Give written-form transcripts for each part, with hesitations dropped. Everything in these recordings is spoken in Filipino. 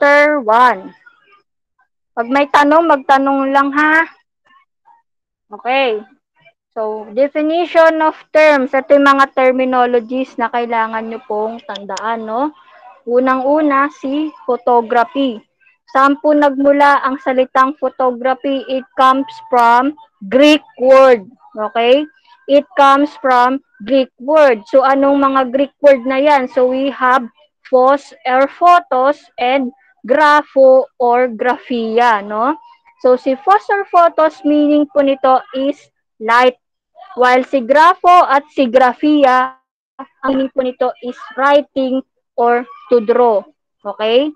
Chapter 1. Pag may tanong, magtanong lang ha. Okay. So, definition of terms. Ito yung mga terminologies na kailangan nyo pong tandaan, no? Unang-una, si photography. Saan po nagmula ang salitang photography? It comes from Greek word. Okay? It comes from Greek word. So, anong mga Greek word na yan? So, we have phos or photos and grapho or graphia, no? So, si phos or photos, meaning po nito is light. While si grapho at si graphia, ang meaning po nito is writing or to draw. Okay?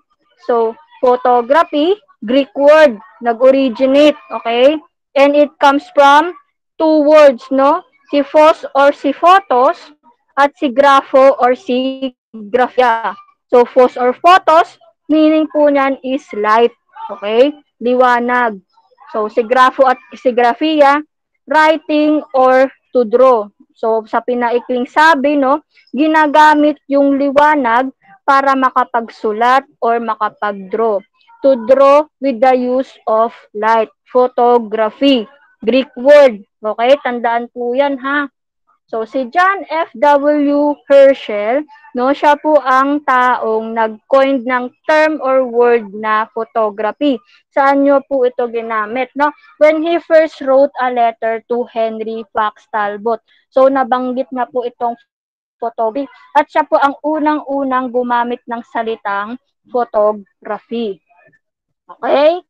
So, photography, Greek word, nag-originate. Okay? And it comes from two words, no? Si phos or si photos at si grapho or si graphia. So, phos or photos, meaning po niyan is light. Okay? Liwanag. So, si grapho at si graphia, writing or to draw. So, sa pinaikling sabi, no, ginagamit yung liwanag para makapagsulat or makapag-draw. To draw with the use of light. Photography. Greek word. Okay? Tandaan po yan, ha? So, si John F. W. Herschel, no, siya po ang taong nag-coin ng term or word na photography. Saan nyo po ito ginamit, no? When he first wrote a letter to Henry Fox Talbot. So, nabanggit nga po itong photography. At siya po ang unang-unang gumamit ng salitang photography. Okay?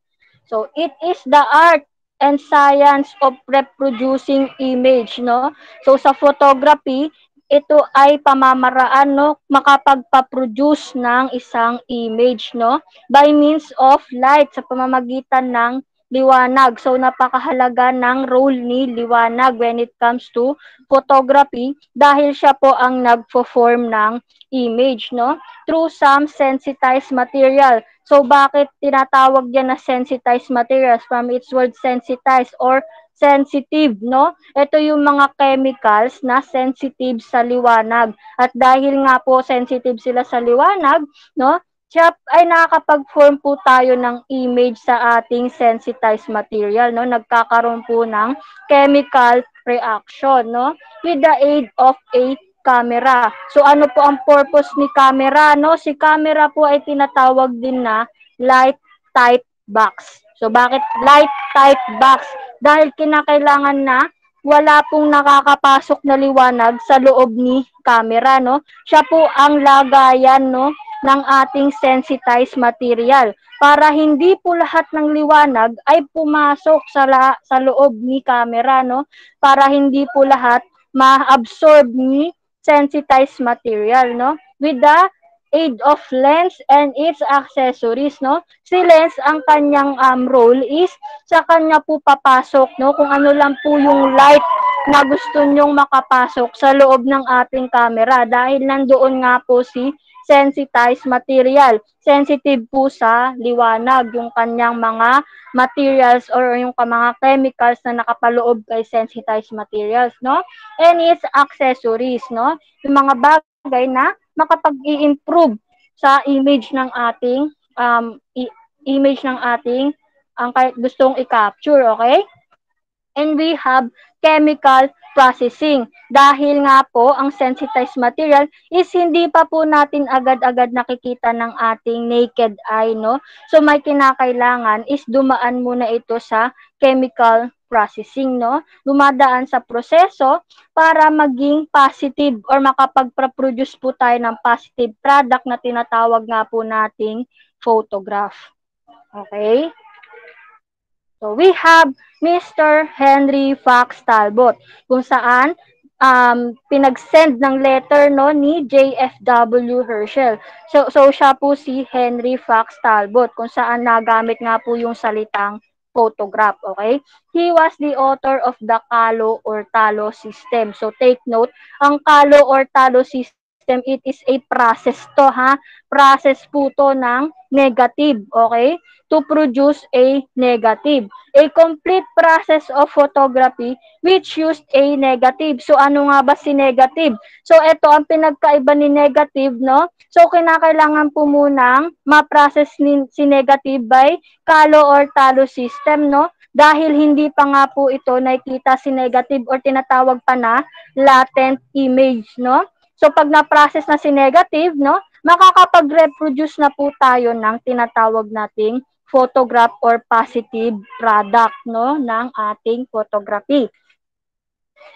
So, it is the art and science of reproducing image, no? So, sa photography, ito ay pamamaraan, no? Makapagpa-produce ng isang image, no? By means of light, sa pamamagitan ng liwanag. So, napakahalaga ng role ni liwanag when it comes to photography dahil siya po ang nagpo-form ng image, no? Through some sensitized material. So, bakit tinatawag yan na sensitized materials? From its word sensitized or sensitive, no? Ito yung mga chemicals na sensitive sa liwanag. At dahil nga po sensitive sila sa liwanag, no? Siya ay nakakapag-form po tayo ng image sa ating sensitized material, no? Nagkakaroon po ng chemical reaction, no? With the aid of a camera. So ano po ang purpose ni camera, no? Si camera po ay tinatawag din na light tight box. So bakit light tight box? Dahil kinakailangan na wala pong nakakapasok na liwanag sa loob ni camera, no? Siya po ang lagayan, no, ng ating sensitized material para hindi po lahat ng liwanag ay pumasok sa loob ni camera, no? Para hindi po lahat ma-absorb ni sensitized material, no? With the aid of lens and its accessories, no? Si lens, ang kanyang role is sa kanya po papasok, no? Kung ano lang po yung light na gusto nyong makapasok sa loob ng ating camera dahil nandoon nga po si sensitized material. Sensitive po sa liwanag yung kanyang mga materials or yung mga chemicals na nakapaloob kay sensitized materials, no? And its accessories, no? Yung mga bagay na makapag-i-improve sa image ng ating ang gustong i-capture, okay? And we have chemical processing. Dahil nga po, ang sensitized material is hindi pa po natin agad-agad nakikita ng ating naked eye, no? So, may kinakailangan is dumaan muna ito sa chemical processing, no? Dumadaan sa proseso para maging positive or makapag-produce po tayo ng positive product na tinatawag nga po nating photograph. Okay? So, we have Mr. Henry Fox Talbot, kung saan pinag-send ng letter, no, ni J.F.W. Herschel. So siya po si Henry Fox Talbot, kung saan nagamit nga po yung salitang photograph, okay? He was the author of the Kalo or Talo system. So, take note, ang Kalo or Talo system, it is a process to, ha? Process po to ng negative, okay? To produce a negative. A complete process of photography which used a negative. So ano nga ba si negative? So ito ang pinagkaiba ni negative, no? So kinakailangan po munang ma-process si negative by kalo or talo system, no? Dahil hindi pa nga po ito nakikita si negative or tinatawag pa na latent image, no? So pag na-process na si negative, no, makakapag-reproduce na po tayo ng tinatawag nating photograph or positive product, no, ng ating photography.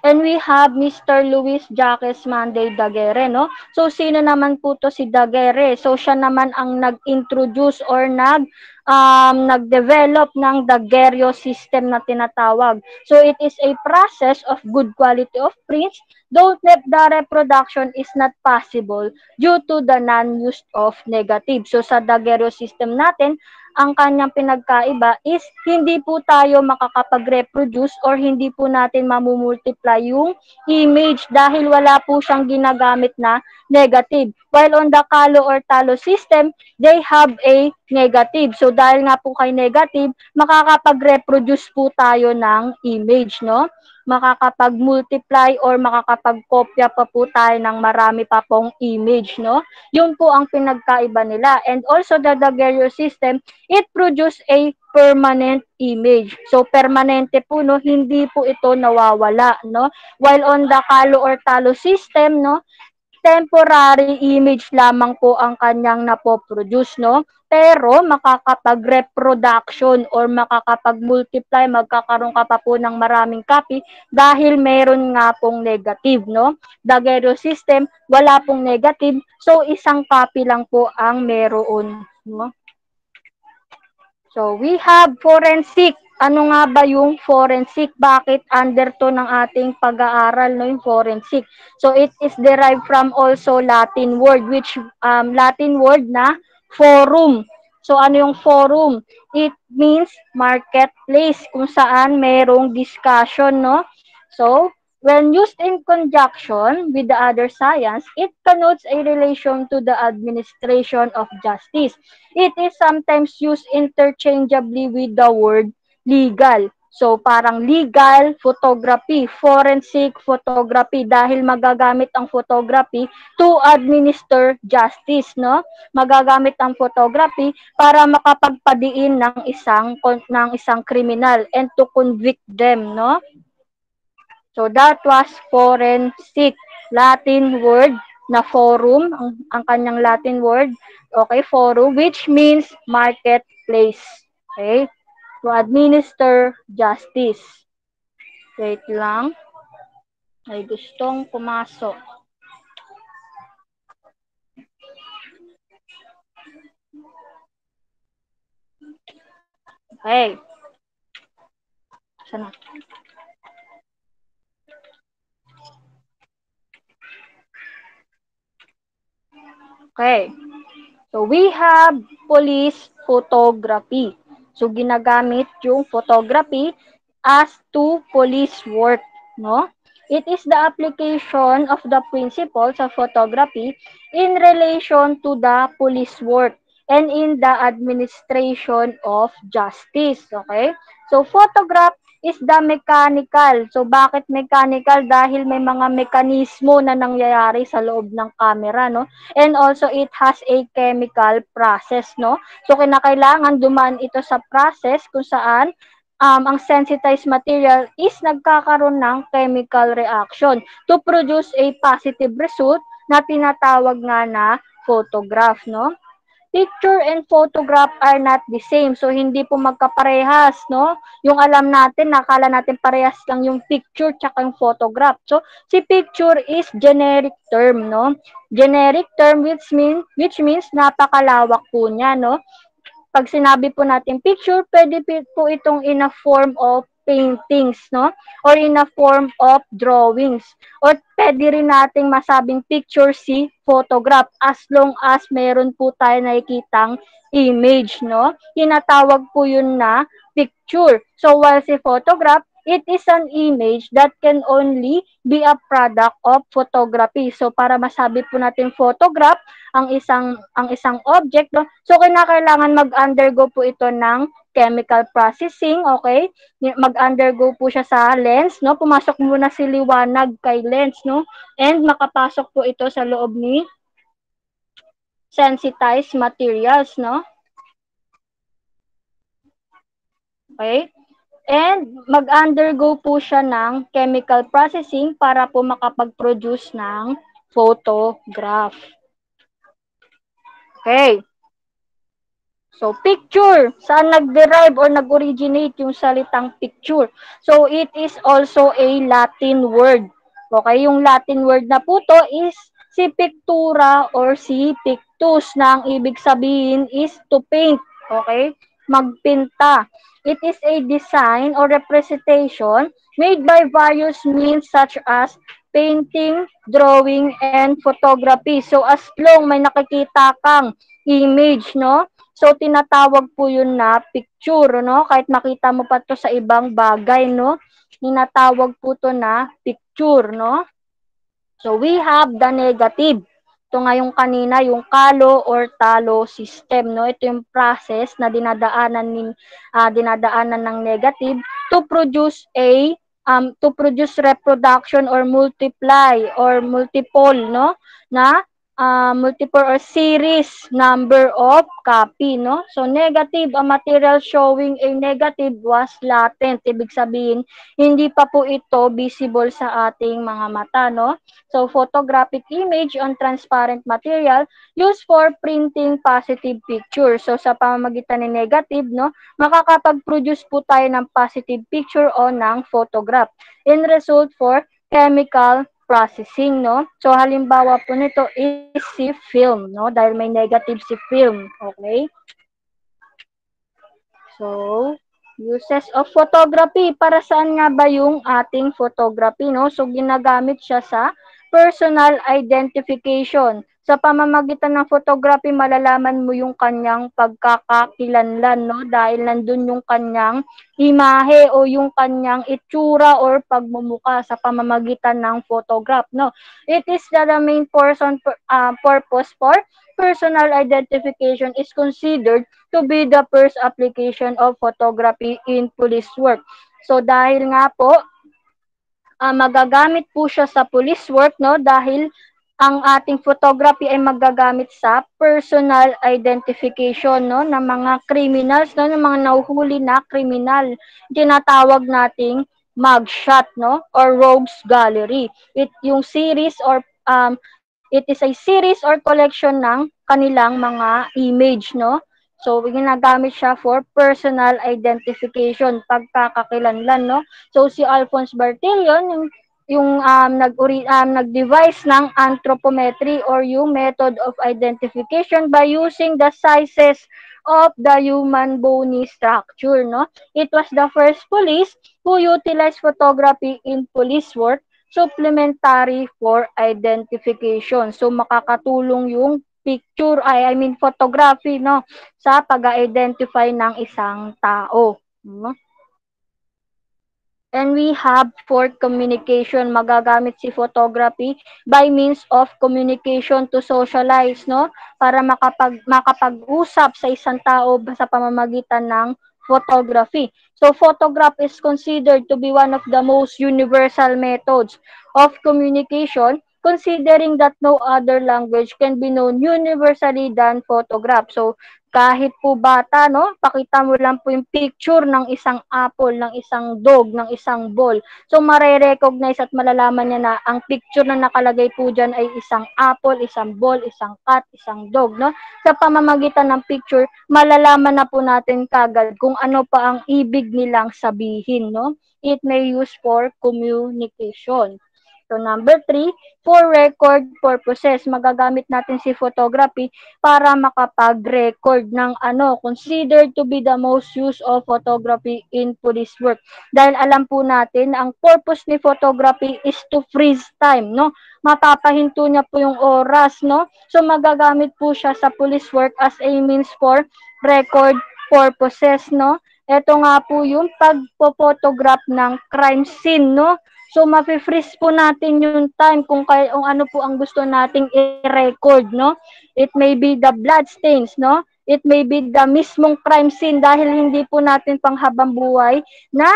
And we have Mr. Luis Jacques Monday Daguerre, no? So, sino naman po to si Daguerre? So, siya naman ang nag-introduce or nag-develop ng Daguerreo system na tinatawag. So, it is a process of good quality of prints, though the reproduction is not possible due to the non-use of negative. So, sa Daguerreo system natin, ang kanyang pinagkaiba is hindi po tayo makakapag-reproduce or hindi po natin mamumultiply yung image dahil wala po siyang ginagamit na negative. While on the Kalo or Talo system, they have a negative. So dahil nga po kay negative, makakapag-reproduce po tayo ng image, no? Makakapag-multiply or makakapag-kopya pa po tayo ng marami pa pong image, no? Yun po ang pinagkaiba nila. And also the Daguerreo system, it produce a permanent image. So permanente po, no, hindi po ito nawawala, no? While on the Kalo or Talo system, no, temporary image lamang po ang kanyang napoproduce, no? Pero makakapag-reproduction or makakapag-multiply, magkakaroon ka pa po ng maraming copy dahil meron nga pong negative, no? Daguerreo system, wala pong negative, so isang copy lang po ang meron, no? So, we have forensic. Ano nga ba yung forensic? Bakit under to ng ating pag-aaral, no, yung forensic? So, it is derived from also Latin word, which Latin word na forum. So, ano yung forum? It means marketplace, kung saan merong discussion, no? So, when used in conjunction with the other science, it connotes a relation to the administration of justice. It is sometimes used interchangeably with the word legal. So, parang legal photography, forensic photography, dahil magagamit ang photography to administer justice, no? Magagamit ang photography para makapagpadiin ng isang kriminal and to convict them, no? So, that was forensic. Latin word na forum, ang kanyang Latin word, okay, forum, which means marketplace. Okay? To administer justice. Wait lang. Ay gustong pumasok. Okay. Sana. Okay. So, we have police photography. So, ginagamit yung photography as to police work, no? It is the application of the principles of photography in relation to the police work and in the administration of justice, okay? So, photograph is the mechanical. So, bakit mechanical? Dahil may mga mekanismo na nangyayari sa loob ng camera, no? And also, it has a chemical process, no? So, kinakailangan dumaan ito sa process kung saan ang sensitized material is nagkakaroon ng chemical reaction to produce a positive result na tinatawag nga na photograph, no? Picture and photograph are not the same. So, hindi po magkaparehas, no? Yung alam natin, nakala natin parehas lang yung picture tsaka yung photograph. So, si picture is generic term, no? Generic term which means napakalawak po niya, no? Pag sinabi po natin picture, pwede po itong in a form of paintings, no? Or in a form of drawings. Or pwede rin nating masabing picture si photograph as long as meron po tayo nakikitang image, no? Tinatawag po yun na picture. So, while si photograph, It is an image that can only be a product of photography. So para masabi po natin photograph ang isang object, no? So kinakailangan mag-undergo po ito ng chemical processing, okay? Mag-undergo po siya sa lens, no? Pumasok muna si liwanag kay lens, no? And makapasok po ito sa loob ni sensitized materials, no? Okay? And mag-undergo po siya ng chemical processing para po makapag-produce ng photograph. Okay. So, picture. Saan nag-derive or nag-originate yung salitang picture? So, it is also a Latin word. Okay, yung Latin word na po to is si pictura or si pictus na ang ibig sabihin is to paint. Okay, magpinta. It is a design or representation made by various means such as painting, drawing, and photography. So, as long may nakikita kang image, no? So, tinatawag po yun na picture, no? Kahit makita mo pa to sa ibang bagay, no? Tinatawag po to na picture, no? So, we have the negative. Ito nga yung kanina, yung kalo or talo system, no? Ito yung process na dinadaanan ng negative to produce reproduction or multiply or multiple, no? Na multiple or series number of copy, no? So, negative, a material showing a negative was latent. Ibig sabihin, hindi pa po ito visible sa ating mga mata, no? So, photographic image on transparent material used for printing positive picture. So, sa pamamagitan ng negative, no, makakapag-produce po tayo ng positive picture o ng photograph. In result for chemical processing, no? So, halimbawa po nito is si film, no? Dahil may negative si film, okay? So, uses of photography. Para saan nga ba yung ating photography, no? So, ginagamit siya sa personal identification. Sa pamamagitan ng photography, malalaman mo yung kanyang pagkakakilanlan, no? Dahil nandun yung kanyang imahe o yung kanyang itsura or pagmumuka sa pamamagitan ng photograph, no? It is the main purpose for personal identification is considered to be the first application of photography in police work. So dahil nga po magagamit po siya sa police work, no, dahil ang ating photography ay magagamit sa personal identification, no, ng mga criminals, no, ng mga nahuhuli na kriminal. Tinatawag nating mugshot, no, or rogues gallery. Yung series or it is a series or collection ng kanilang mga image, no. So, ginagamit siya for personal identification, pagkakakilanlan, no. So, si Alphonse Bertillon, nag-devise ng anthropometry or yung method of identification by using the sizes of the human bony structure, no. It was the first police who utilized photography in police work supplementary for identification. So makakatulong yung photography, no, sa pag-identify ng isang tao, no? And we have for communication, magagamit si photography by means of communication to socialize, no? Para makapag-usap sa isang tao sa pamamagitan ng photography. So photograph is considered to be one of the most universal methods of communication, considering that no other language can be known universally than photograph. So kahit po bata, no, pakita mo lang po yung picture ng isang apple, ng isang dog, ng isang ball. So, mare-recognize at malalaman niya na ang picture na nakalagay po dyan ay isang apple, isang ball, isang cat, isang dog, no. Sa pamamagitan ng picture, malalaman na po natin kagad kung ano pa ang ibig nilang sabihin, no. It may use for communication. So, number 3, for record purposes, magagamit natin si photography para makapag-record ng considered to be the most used of photography in police work. Dahil alam po natin, ang purpose ni photography is to freeze time, no? Mapapahinto niya po yung oras, no? So, magagamit po siya sa police work as a means for record purposes, no? Ito nga po yung pagpo-photograph ng crime scene, no? So, mafi-freeze po natin yung time kung ano po ang gusto nating i-record, no? It may be the blood stains, no? It may be the mismong crime scene dahil hindi po natin panghabang buhay na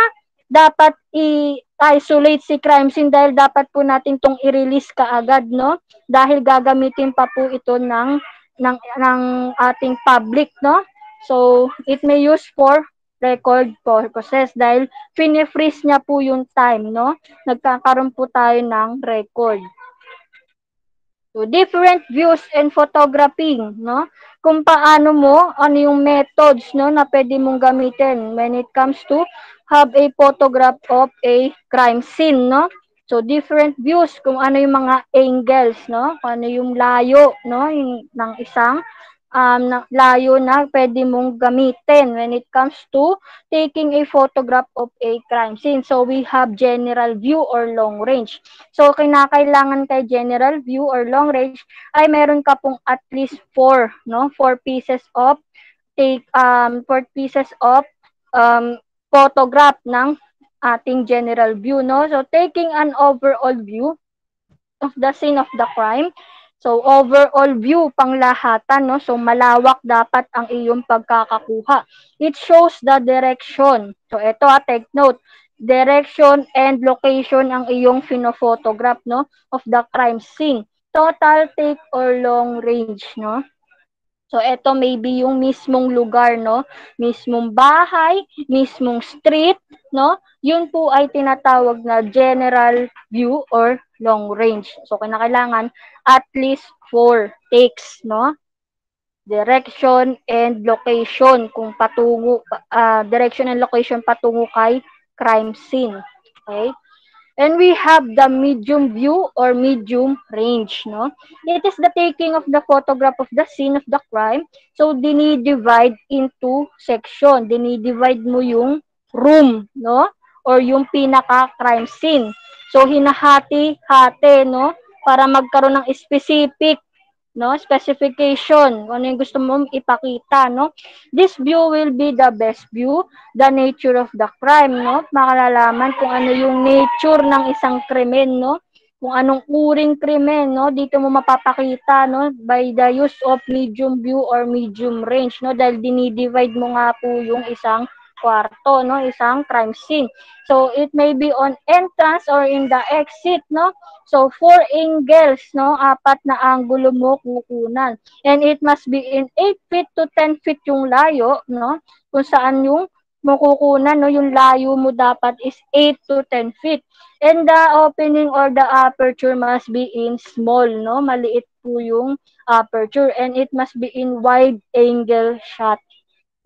dapat i-isolate si crime scene dahil dapat po natin tong i-release kaagad, no? Dahil gagamitin pa po ito ng ating public, no? So, it may use for record purposes dahil fini-freeze niya po yung time, no? Nagkakaroon po tayo ng record. So, different views and photographing, no? Kung paano mo, ano yung methods, no, na pwede mong gamitin when it comes to have a photograph of a crime scene, no? So, different views, kung ano yung mga angles, no? Kung ano yung layo, no, ng isang layo na pwede mong gamitin when it comes to taking a photograph of a crime scene. So, we have general view or long range. So, kinakailangan kay general view or long range ay meron ka pong at least 4, no? 4 pieces of 4 pieces of photograph ng ating general view, no? So, taking an overall view of the scene of the crime. So, overall view, panglahatan, no? So, malawak dapat ang iyong pagkakakuha. It shows the direction. So, ito take note. Direction and location ang iyong photograph, no? Of the crime scene. Total take or long range, no? So, ito maybe yung mismong lugar, no? Mismong bahay, mismong street, no? Yun po ay tinatawag na general view or long range. So, kinakailangan at least 4 takes, no? Direction and location kung direction and location patungo kay crime scene. Okay? And we have the medium view or medium range, no? It is the taking of the photograph of the scene of the crime. So, dinidivide into section. Dinidivide mo yung room, no? Or yung pinaka-crime scene. So, hinahati-hati, no? Para magkaroon ng specific, no, specification, kung ano yung gusto mong ipakita, no? This view will be the best view, the nature of the crime, no? Makalalaman kung ano yung nature ng isang krimen, no? Kung anong uring krimen, no? Dito mo mapapakita, no? By the use of medium view or medium range, no? Dahil dinidivide mo nga po yung isang kwarto, no? Isang crime scene. So, it may be on entrance or in the exit, no? So, 4 angles, no? 4 na anggulo mo kukunan. And it must be in 8 feet to 10 feet yung layo, no? Kung saan yung makukunan, no? Yung layo mo dapat is 8 to 10 feet. And the opening or the aperture must be in small, no? Maliit po yung aperture. And it must be in wide angle shot,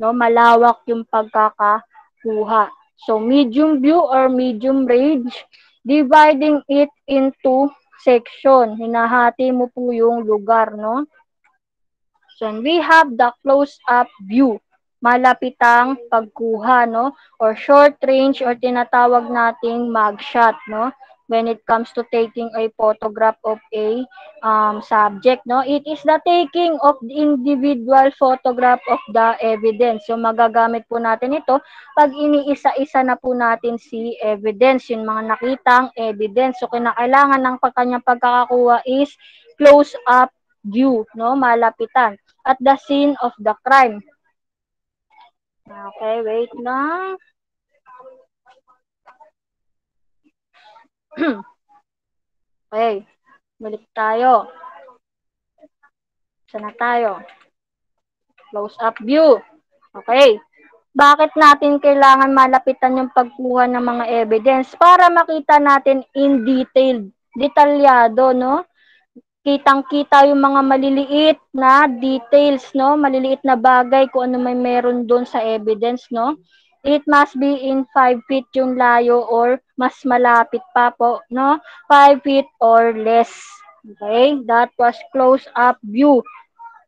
no? Malawak yung pagkakakuha. So, medium view or medium range, dividing it into section. Hinahati mo po yung lugar, no? So, we have the close-up view. Malapitang pagkuha, no? Or short range or tinatawag nating mugshot, no? When it comes to taking a photograph of a subject, no? It is the taking of the individual photograph of the evidence. So, magagamit po natin ito pag iniisa-isa na po natin si evidence, yung mga nakitang evidence. So, kinakailangan ng kanyang pagkakakuha is close-up view, no? Malapitan at the scene of the crime. Okay, wait lang. Okay, balik tayo. Sana tayo. Close up view. Okay. Bakit natin kailangan malapitan yung pagkuha ng mga evidence? Para makita natin in detail, detalyado, no? Kitang-kita yung mga maliliit na details, no? Maliliit na bagay kung ano may meron doon sa evidence, no? It must be in 5 feet yung layo or mas malapit pa po, no? 5 feet or less. Okay? That was close-up view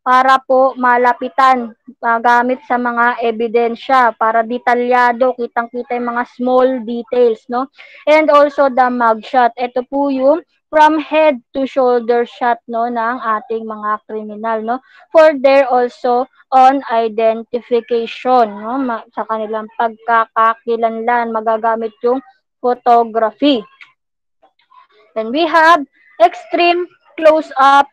para po malapitan gamit sa mga ebidensya para detalyado, kitang-kita yung mga small details, no? And also the mugshot. Ito po yung from head to shoulder shot no ng ating mga kriminal no for their also on identification no sa kanilang pagkakakilanlan magagamit yung photography. Then we have extreme close-up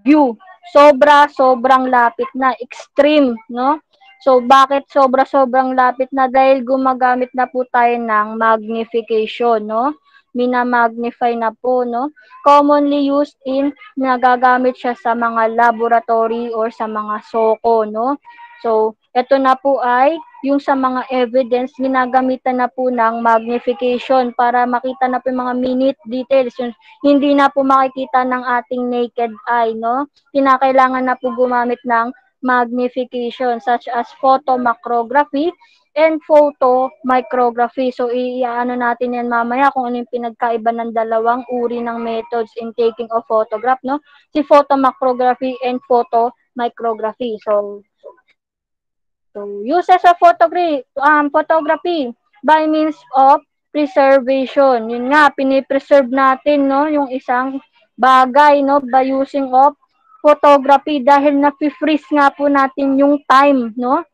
view. Sobrang lapit na, extreme, no? So, bakit sobrang lapit na? Dahil gumagamit na po tayo ng magnification, no? Minamagnify na po, no? Commonly used in, nagagamit siya sa mga laboratory or sa mga soko, no? So, ito na po ay yung sa mga evidence, ginagamitan na po ng magnification para makita na po yung mga minute details. Yung hindi na po makikita ng ating naked eye, no? Kinakailangan na po gumamit ng magnification such as photomacrography and photomicrography. So, i-ano natin yan mamaya kung ano yung pinagkaiba ng dalawang uri ng methods in taking of photograph, no? Si photomacrography and photomicrography. So, uses of photography by means of preservation. Yun nga, pinipreserve natin, no, yung isang bagay, no, by using of photography dahil na-freeze nga po natin yung time, no.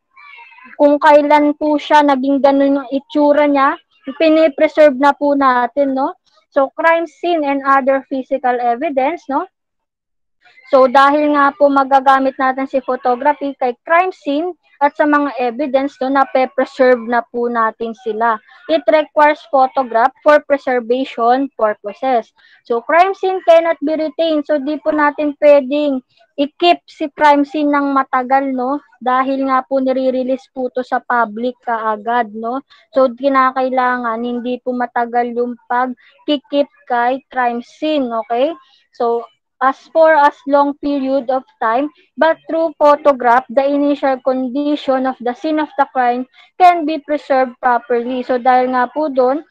Kung kailan po siya naging ganun yung itsura niya, pinipreserve na po natin, no. So, crime scene and other physical evidence, no, so dahil nga po magagamit natin si photography kay crime scene at sa mga evidence no, na-preserve na po natin sila. It requires photograph for preservation purposes. So crime scene cannot be retained. So di po natin pwedeng i-keep si crime scene ng matagal no dahil nga po nire-release po to sa public kaagad no. So kinakailangan hindi po matagal yung pag-keep kay crime scene, okay? So as for as long period of time, but through photograph, the initial condition of the scene of the crime can be preserved properly. So dahil nga po doon,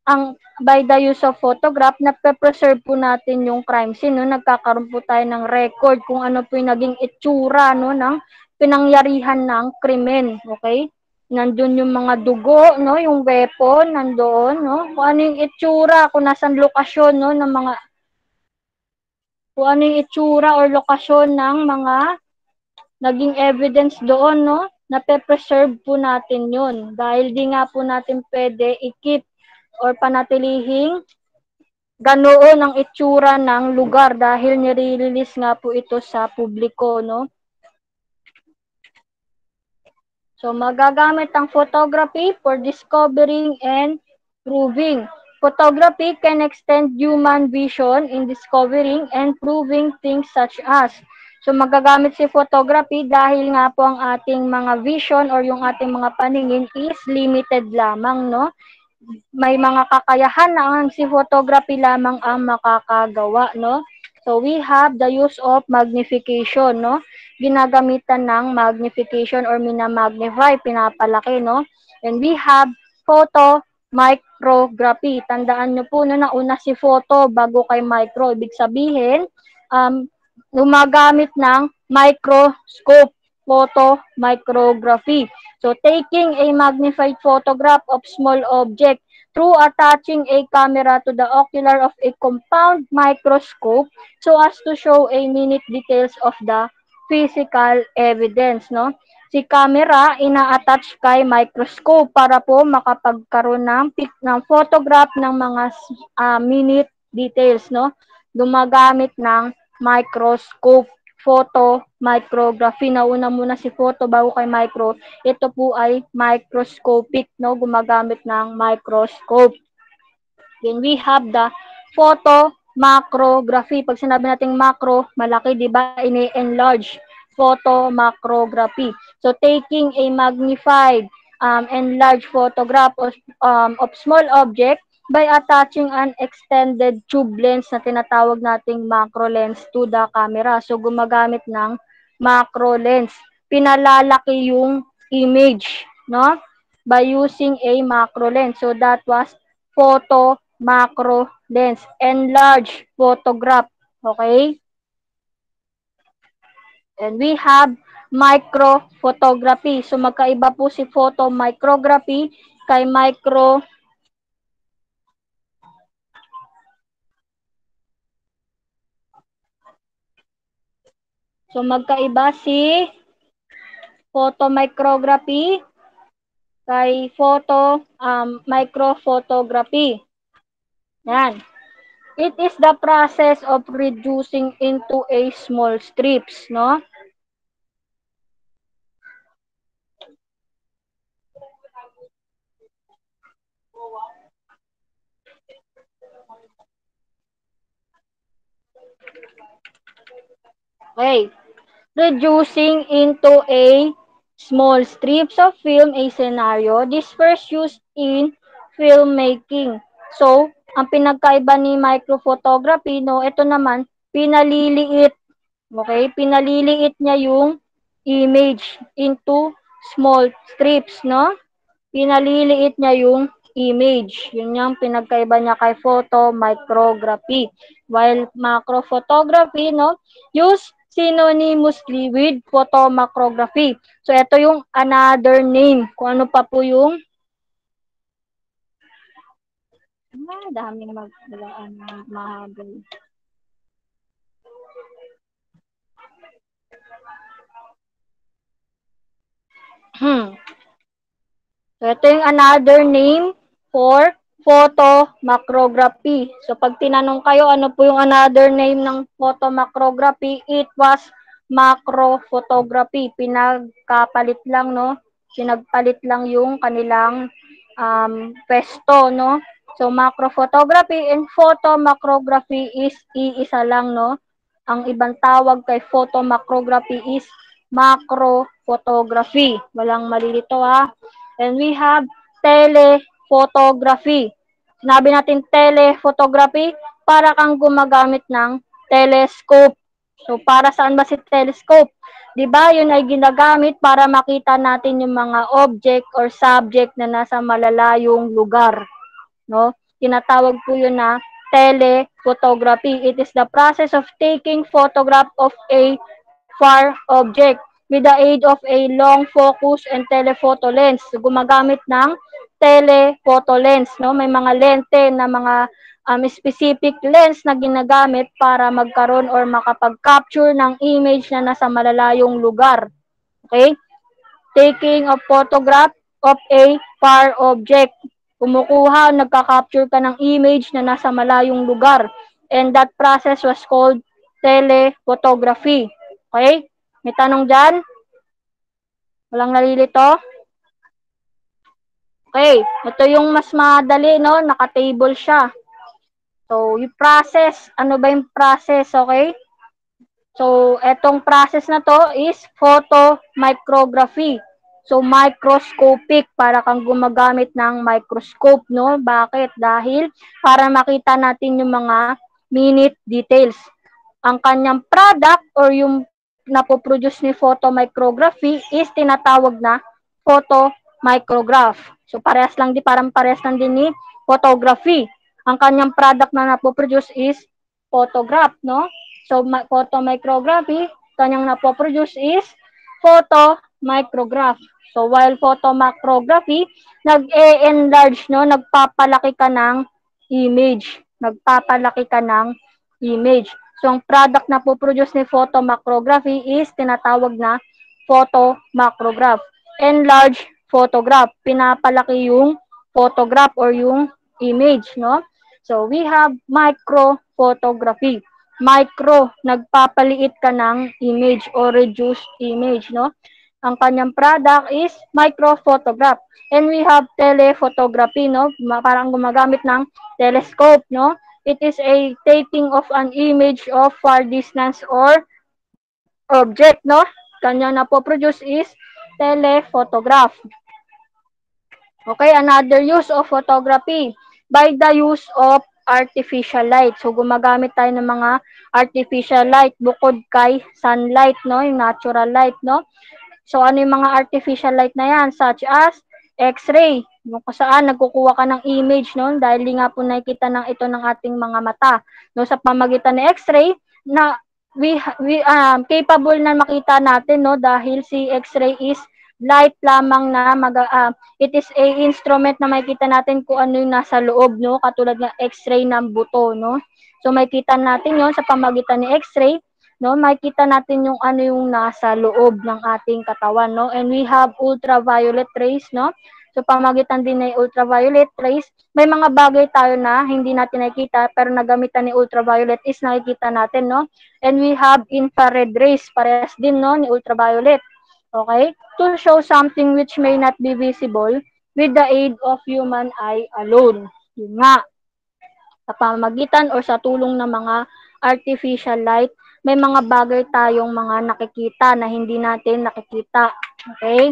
ang by the use of photograph, nape-preserve po natin yung crime scene, no? Nagkakaroon po tayo ng record kung ano po yung naging itsura no, ng pinangyarihan ng krimen, okay? Nandun yung mga dugo, no, yung weapon, nandoon, no? Kung ano yung itsura, kung nasan lokasyon, no, ng mga kung ano yung itsura or lokasyon ng mga naging evidence doon, no? Nape-preserve po natin yun. Dahil di nga po natin pwede i-keep or panatilihing ganoon ang itsura ng lugar dahil nire-release nga po ito sa publiko, no? So, magagamit ang photography for discovering and proving. Photography can extend human vision in discovering and proving things such as. So, magagamit si photography dahil nga po ang ating mga vision or yung ating mga paningin is limited lamang, no? May mga kakayahan na ang si photography lamang ang makakagawa, no? So, we have the use of magnification, no? Ginagamitan ng magnification or minamagnify, pinapalaki, no? And we have photo micrography. Tandaan nyo po, no, nauna si photo bago kay micro. Ibig sabihin, gumagamit ng microscope, photo micrography. So, taking a magnified photograph of small object through attaching a camera to the ocular of a compound microscope so as to show a minute details of the physical evidence, no? Si camera ina-attach kay microscope para po makapagkaroon ng photograph ng mga minute details, no? Gumagamit ng microscope, photo micrography. Nauna muna si photo bago kay micro. Ito po ay microscopic, no? Gumagamit ng microscope. Then we have the photo macrography. Pag sinabi nating macro, malaki, di ba? Ini-enlarge. Photo macrography. So taking a magnified enlarged photograph of small object by attaching an extended tube lens na tinatawag nating macro lens to the camera. So gumagamit ng macro lens. Pinalalaki yung image, no? By using a macro lens. So that was photo macro lens, enlarge photograph, okay? And we have micro photography. So magkaiba po si photo micrography kay micro So magkaiba si photomicrography kay microphotography. Yan. It is the process of reducing into a small strips, no? Okay. Reducing into a small strips of film a scenario. This first used in filmmaking. So, ang pinagkaiba ni microphotography, no, ito naman, pinaliliit. Okay? Pinaliliit niya yung image into small strips, no? Pinaliliit niya yung image. Yun yung pinagkaiba niya kay photomicrography. While macrophotography, no, use synonymously with photomicrography. So, ito yung another name. Kung ano pa po yung daming mahabol. So, ito yung another name for photomacrography. So, pag tinanong kayo, ano po yung another name ng photomacrography, it was macrophotography. Pinagkapalit lang, no? Pinagpalit lang yung kanilang pwesto, no? So, macrophotography and photomacrography is iisa lang, no? Ang ibang tawag kay photomacrography is macrophotography. Walang malilito, ha? And we have telephotography. Sinabi natin telephotography, para kang gumagamit ng telescope. So, para saan ba si telescope? 'Di ba? Yun ay ginagamit para makita natin yung mga object or subject na nasa malalayong lugar, no? Tinatawag po yun na telephotography. It is the process of taking photograph of a far object with the aid of a long focus and telephoto lens. So, gumagamit ng telephoto lens, no? May mga lente na mga specific lens na ginagamit para magkaroon or makapag-capture ng image na nasa malalayong lugar. Okay? Taking a photograph of a far object. Kumukuha, nagka-capture ka ng image na nasa malayong lugar. And that process was called telephotography. Okay? May tanong dyan? Walang nalilito? Okay. Ito yung mas madali, no? Naka-table siya. So, yung process. Ano ba yung process? Okay? So, etong process na to is photomicrography. So, microscopic, para kang gumagamit ng microscope, no? Bakit? Dahil para makita natin yung mga minute details. Ang kanyang product or yung napoproduce ni photomicrography is tinatawag na photomicrograph. So, parang parehas lang din ni photography. Ang kanyang product na napoproduce is photograph, no? So, photomicrography, kanyang napoproduce is photomicrograph. So, while photomicrography, nag-e-enlarge, no? Nagpapalaki ka ng image. Nagpapalaki ka ng image. So, ang product na po-produce ni photomicrography is tinatawag na photomicrograph. Enlarge photograph. Pinapalaki yung photograph or yung image, no? So, we have microphotography. Micro, nagpapaliit ka ng image or reduced image, no? Ang kanyang product is microphotograph. And we have telephotography, no? Parang gumagamit ng telescope, no? It is a taking of an image of far distance or object, no? Kanyang napoproduce is telephotograph. Okay, another use of photography by the use of artificial light. So, gumagamit tayo ng mga artificial light bukod kay sunlight, no? Yung natural light, no? So, ano yung mga artificial light na yan? Such as X-ray, kung saan nagkukuha ka ng image, no? Dahil di nga po nakikita ng ito ng ating mga mata, no? Sa pamagitan ng X-ray, na we capable na makita natin, no? Dahil si X-ray is light lamang na it is a instrument na makikita natin kung ano yung nasa loob, no? Katulad ng X-ray ng buto, no? So, makikita natin yon sa pamagitan ng X-ray. no? Makikita natin yung ano yung nasa loob ng ating katawan, no? And we have ultraviolet rays, no? So pamagitan din ng ultraviolet rays, may mga bagay tayo na hindi natin nakikita pero nagamitan ni ultraviolet is nakikita natin, no? And we have infrared rays, parehas din, no, ni ultraviolet. Okay? To show something which may not be visible with the aid of human eye alone. Yun nga, sa pamamagitan or sa tulong ng mga artificial light, may mga bagay tayong mga nakikita na hindi natin nakikita. Okay?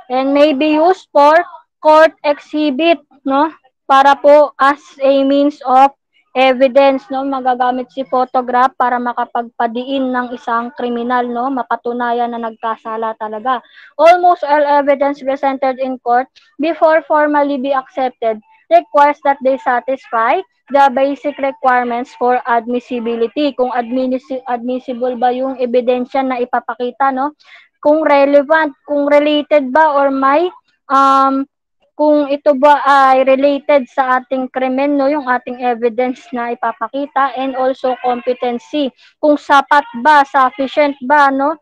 And may be used for court exhibit, no? Para po as a means of evidence, no? Magagamit si photograph para makapagpadiin ng isang kriminal, no? Mapatunayan na nagkasala talaga. Almost all evidence presented in court before formally be accepted requires that they satisfy the basic requirements for admissibility. Kung admissible ba yung ebidensya na ipapakita, no? Kung relevant, kung related ba or may kung ito ba ay related sa ating krimen, no, yung ating evidence na ipapakita, and also competency, kung sapat ba, sufficient ba, no,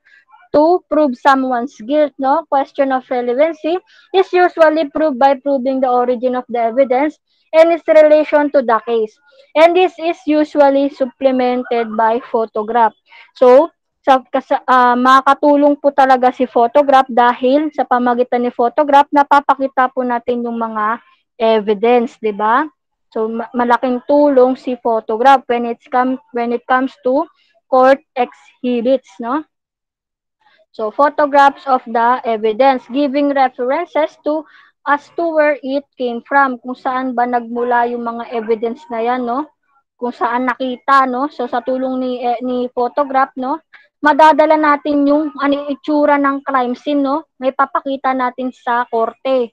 to prove someone's guilt, no? Question of relevancy is usually proved by proving the origin of the evidence and its relation to the case. And this is usually supplemented by photograph. So, makakatulong po talaga si photograph dahil sa pamagitan ni photograph, napapakita po natin yung mga evidence, di ba? So, malaking tulong si photograph when it comes to court exhibits, no? So, photographs of the evidence, giving references to as to where it came from, kung saan ba nagmula yung mga evidence na yan, no? Kung saan nakita, no? So, sa tulong ni photograph, no? Madadala natin yung ano itsura ng crime scene, no? May papakita natin sa korte.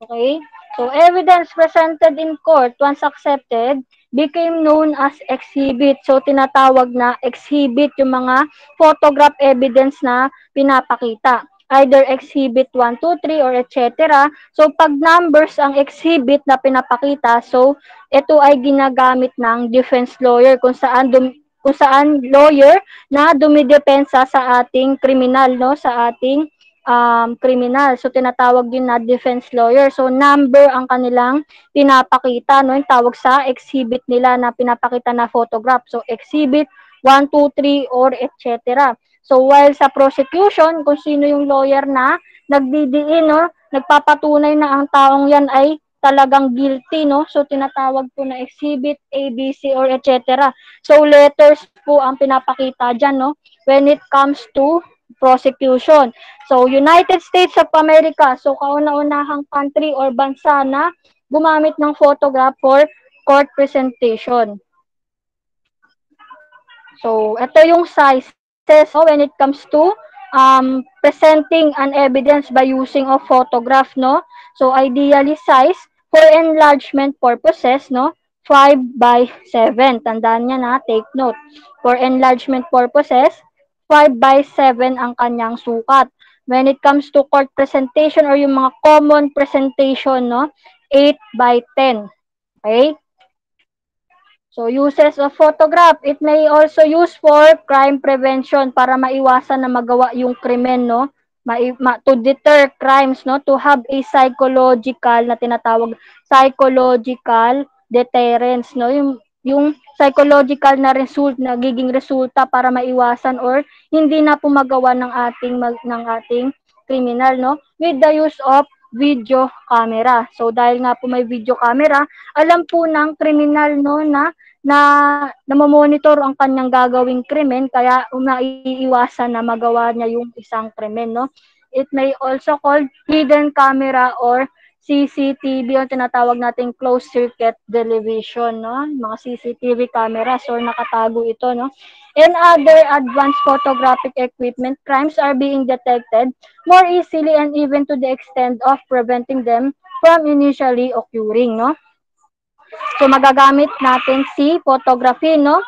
Okay? So, evidence presented in court once accepted became known as exhibit. So, tinatawag na exhibit yung mga photograph evidence na pinapakita. Either exhibit 1, 2, 3 or etc. So, pag numbers ang exhibit na pinapakita, so, ito ay ginagamit ng defense lawyer kung saan lawyer na dumidepensa sa ating kriminal, no? Sa ating criminal. So, tinatawag din na defense lawyer. So, number ang kanilang pinapakita, no? Yung tawag sa exhibit nila na pinapakita na photograph. So, exhibit 1, 2, 3, or etc. So, while sa prosecution, kung sino yung lawyer na nagdidiin, no? Nagpapatunay na ang taong yan ay talagang guilty, no? So, tinatawag po na exhibit, A, B, C, or etc. So, letters po ang pinapakita dyan, no? When it comes to prosecution. So, United States of America, so kauna-unahang country or bansa na gumamit ng photograph for court presentation. So, ito yung sizes when it comes to presenting an evidence by using of photograph, no? So, ideally size for enlargement purposes, no? 5 by 7. Tandaan niya na, take note. For enlargement purposes, 5 by 7 ang kanyang sukat. When it comes to court presentation or yung mga common presentation, no? 8 by 10. Okay? So, uses of photograph, it may also use for crime prevention para maiwasan na magawa yung krimen, no? To deter crimes, no? To have a psychological na tinatawag psychological deterrence, no? Yung psychological na nagiging resulta para maiwasan or hindi na pumagawa ng ating criminal, no? With the use of video camera. So, dahil nga po may video camera, alam po ng kriminal, no, na namomonitor ang kanyang gagawing krimen kaya maiiwasan na magawa niya yung isang krimen, no? It may also called hidden camera or CCTV, yung tinatawag nating closed circuit television, no? Mga CCTV cameras or nakatago ito, no? And other advanced photographic equipment, crimes are being detected more easily and even to the extent of preventing them from initially occurring, no? So, magagamit natin si photography, no?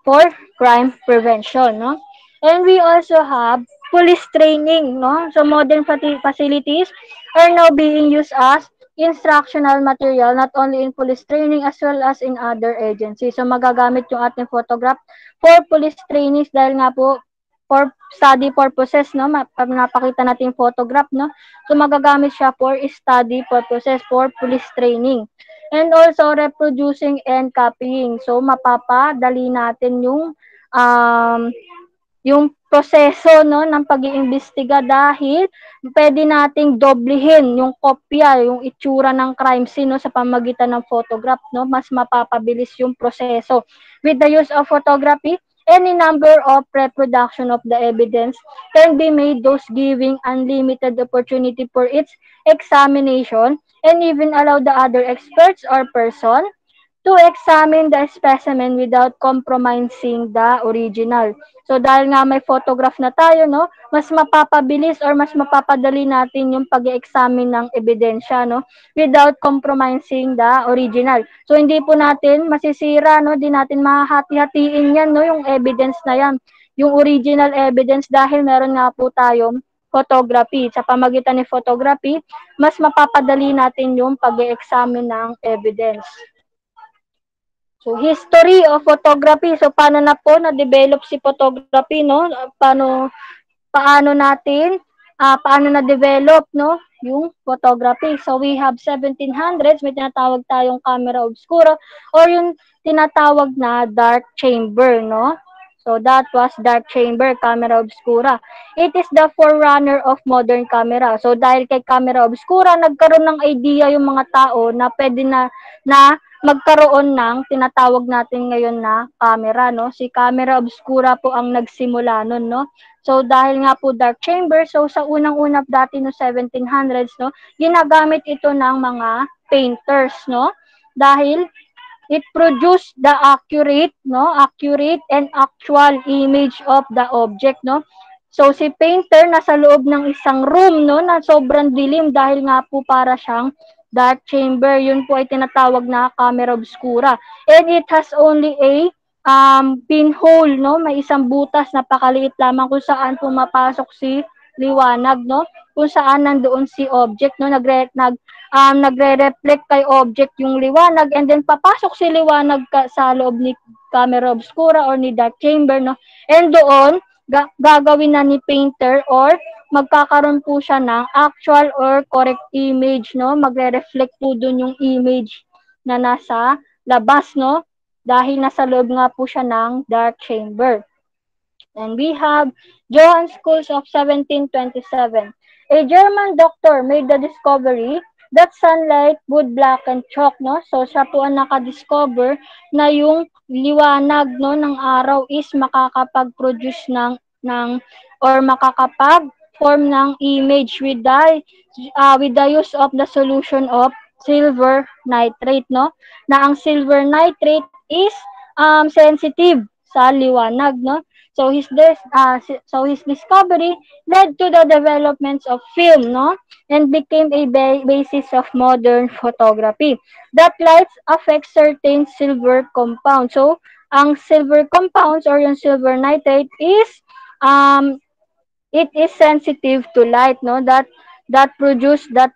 For crime prevention, no? And we also have police training, no? So, modern facilities are now being used as instructional material not only in police training as well as in other agencies. So, magagamit yung ating photograph for police trainings dahil nga po for study purposes, no? Pag napakita natin yung photograph, no? So magagamit siya for study purposes, for police training. And also reproducing and copying. So mapapadali natin yung proseso, no, ng pag-iimbestiga dahil pwede nating doblehin yung kopya, yung itsura ng crime scene, no, sa pamagitan ng photograph, no, mas mapapabilis yung proseso. With the use of photography, any number of reproduction of the evidence can be made, those giving unlimited opportunity for its examination and even allow the other experts or person to examine the specimen without compromising the original. So dahil nga may photograph na tayo, no, mas mapapabilis or mas mapapadali natin yung pag-examine ng ebidensya, no, without compromising the original. So hindi po natin masisira, no, di natin mahahati-hatiin yan, no, yung evidence na yan, yung original evidence dahil meron nga po tayong photography. Sa pamagitan ng photography, mas mapapadali natin yung pag-examine ng evidence. So, history of photography. So, paano na po na-develop si photography, no? Paano na-develop, no? Yung photography. So, we have 1700s, may tinatawag tayong camera obscura or yung tinatawag na dark chamber, no? So, that was dark chamber, camera obscura. It is the forerunner of modern camera. So, dahil kay camera obscura, nagkaroon ng idea yung mga tao na pwede na magkaroon ng tinatawag natin ngayon na camera, no? Si camera obscura po ang nagsimula nun, no? So, dahil nga po dark chamber, so sa unang-unap dati no 1700s, no, ginagamit ito ng mga painters, no? Dahil it produced the accurate and actual image of the object, no? So si painter nasa loob ng isang room, no, na sobrang dilim dahil nga po para siyang dark chamber. Yun po ay tinatawag na camera obscura. And it has only a pinhole, no? May isang butas na pakaliit lamang kung saan pumapasok si liwanag, no? Kung saan nandoon si object, no? Nagre-reflect kay object yung liwanag and then papasok si liwanag sa loob ni camera obscura or ni dark chamber, no? And doon gagawin na ni painter or magkakaroon po siya ng actual or correct image, no? Magre-reflect po doon yung image na nasa labas, no? Dahil nasa loob nga po siya ng dark chamber. And we have Johann Schultz of 1727. A German doctor made the discovery that sunlight would blacken chalk, no? So, siya po ang nakadiscover na yung liwanag, no, ng araw is makakapag-produce ng or makakapag-form ng image with the use of the solution of silver nitrate, no? Na ang silver nitrate is sensitive sa liwanag, no? So his discovery led to the developments of film, no, and became a basis of modern photography. That lights affect certain silver compounds. So ang silver compounds or yung silver nitrate is um it is sensitive to light, no, that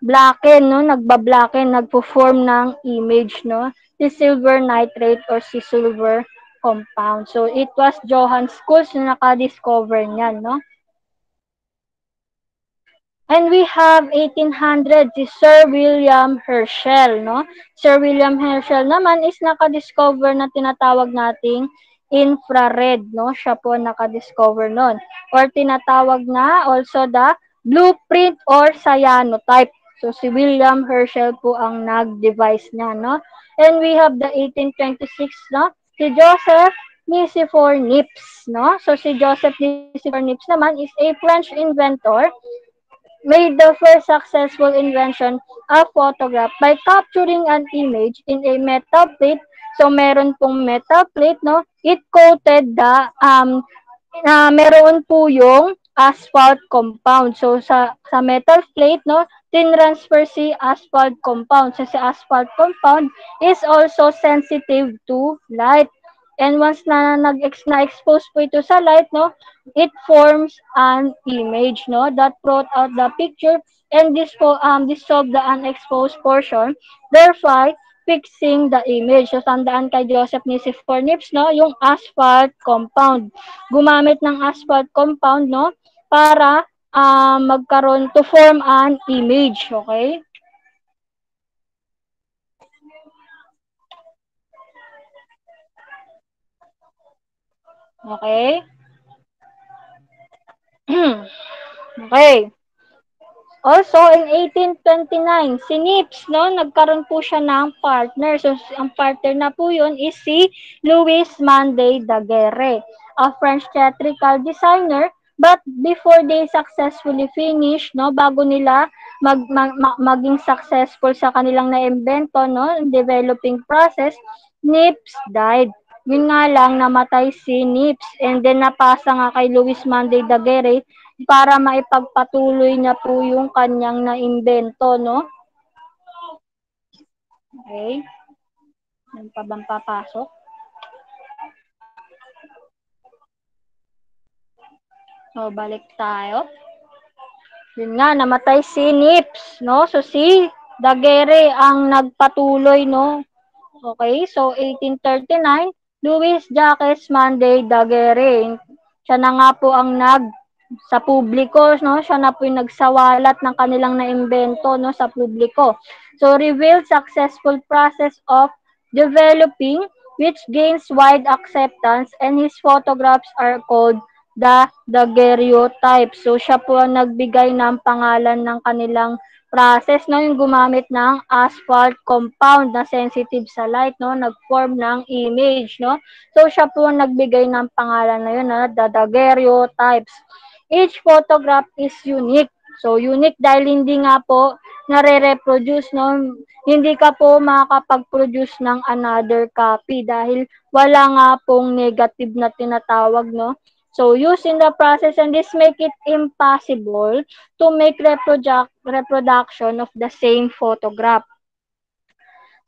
blacken, no, nagbablacken, nagpo-form ng image, no, si silver nitrate or si silver compound. So it was Johann Schultz na naka-discover niyan, no. And we have 1800 si Sir William Herschel, no? Sir William Herschel naman is naka-discover na tinatawag nating infrared, no? Siya po naka-discover nun. Or tinatawag na also the blueprint or cyanotype. So si William Herschel po ang nag-devise niya, no? And we have the 1826, no? Si Joseph Nicephore Niepce, no? So si Joseph Nicephore Niepce naman is a French inventor made the first successful invention of photograph by capturing an image in a metal plate. So, meron pong metal plate, no? It coated meron po yung asphalt compound. So, sa metal plate, no? Tinransfer si asphalt compound. So, si asphalt compound is also sensitive to light. And once na-expose po ito sa light, no, it forms an image, no, that brought out the picture and dissolve the unexposed portion, fixing the image. So, tandaan kay Joseph Nicephore Nips, no, yung asphalt compound. Gumamit ng asphalt compound, no, para magkaroon to form an image, okay? Okay? Okay. Also, in 1829, si Nips, no, nagkaroon po siya ng partner. So, ang partner na po yun is si Louis Mandé Daguerre, a French theatrical designer. But before they successfully finish, no, bago nila maging successful sa kanilang naimbento, no, developing process, Nips died. Yun nga lang, namatay si Nips. And then, napasa nga kay Louis Mandé Daguerre para maipagpatuloy niya po yung kanyang naimbento, no? Okay. Ano pa bang papasok? So, balik tayo. Yun nga, namatay si Nips, no? So, si Daguerre ang nagpatuloy, no? Okay, so 1839, Louis Jacques Mandé Daguerre. Siya na nga po ang sa publiko, no? Siya na po yung nagsawalat ng kanilang naimbento, no, sa publiko. So revealed successful process of developing which gains wide acceptance, and his photographs are called the daguerreotype. So siya po ang nagbigay ng pangalan ng kanilang process, no, yung gumamit ng asphalt compound na sensitive sa light, no, nag-form ng image, no. So siya po ang nagbigay ng pangalan na yun, na the daguerreotypes. Each photograph is unique. So unique dahil hindi nga po nare-reproduce, no. Hindi ka po makakapag-produce ng another copy dahil wala nga pong negative na tinatawag, no. So using the process, and this make it impossible to make reproduction of the same photograph.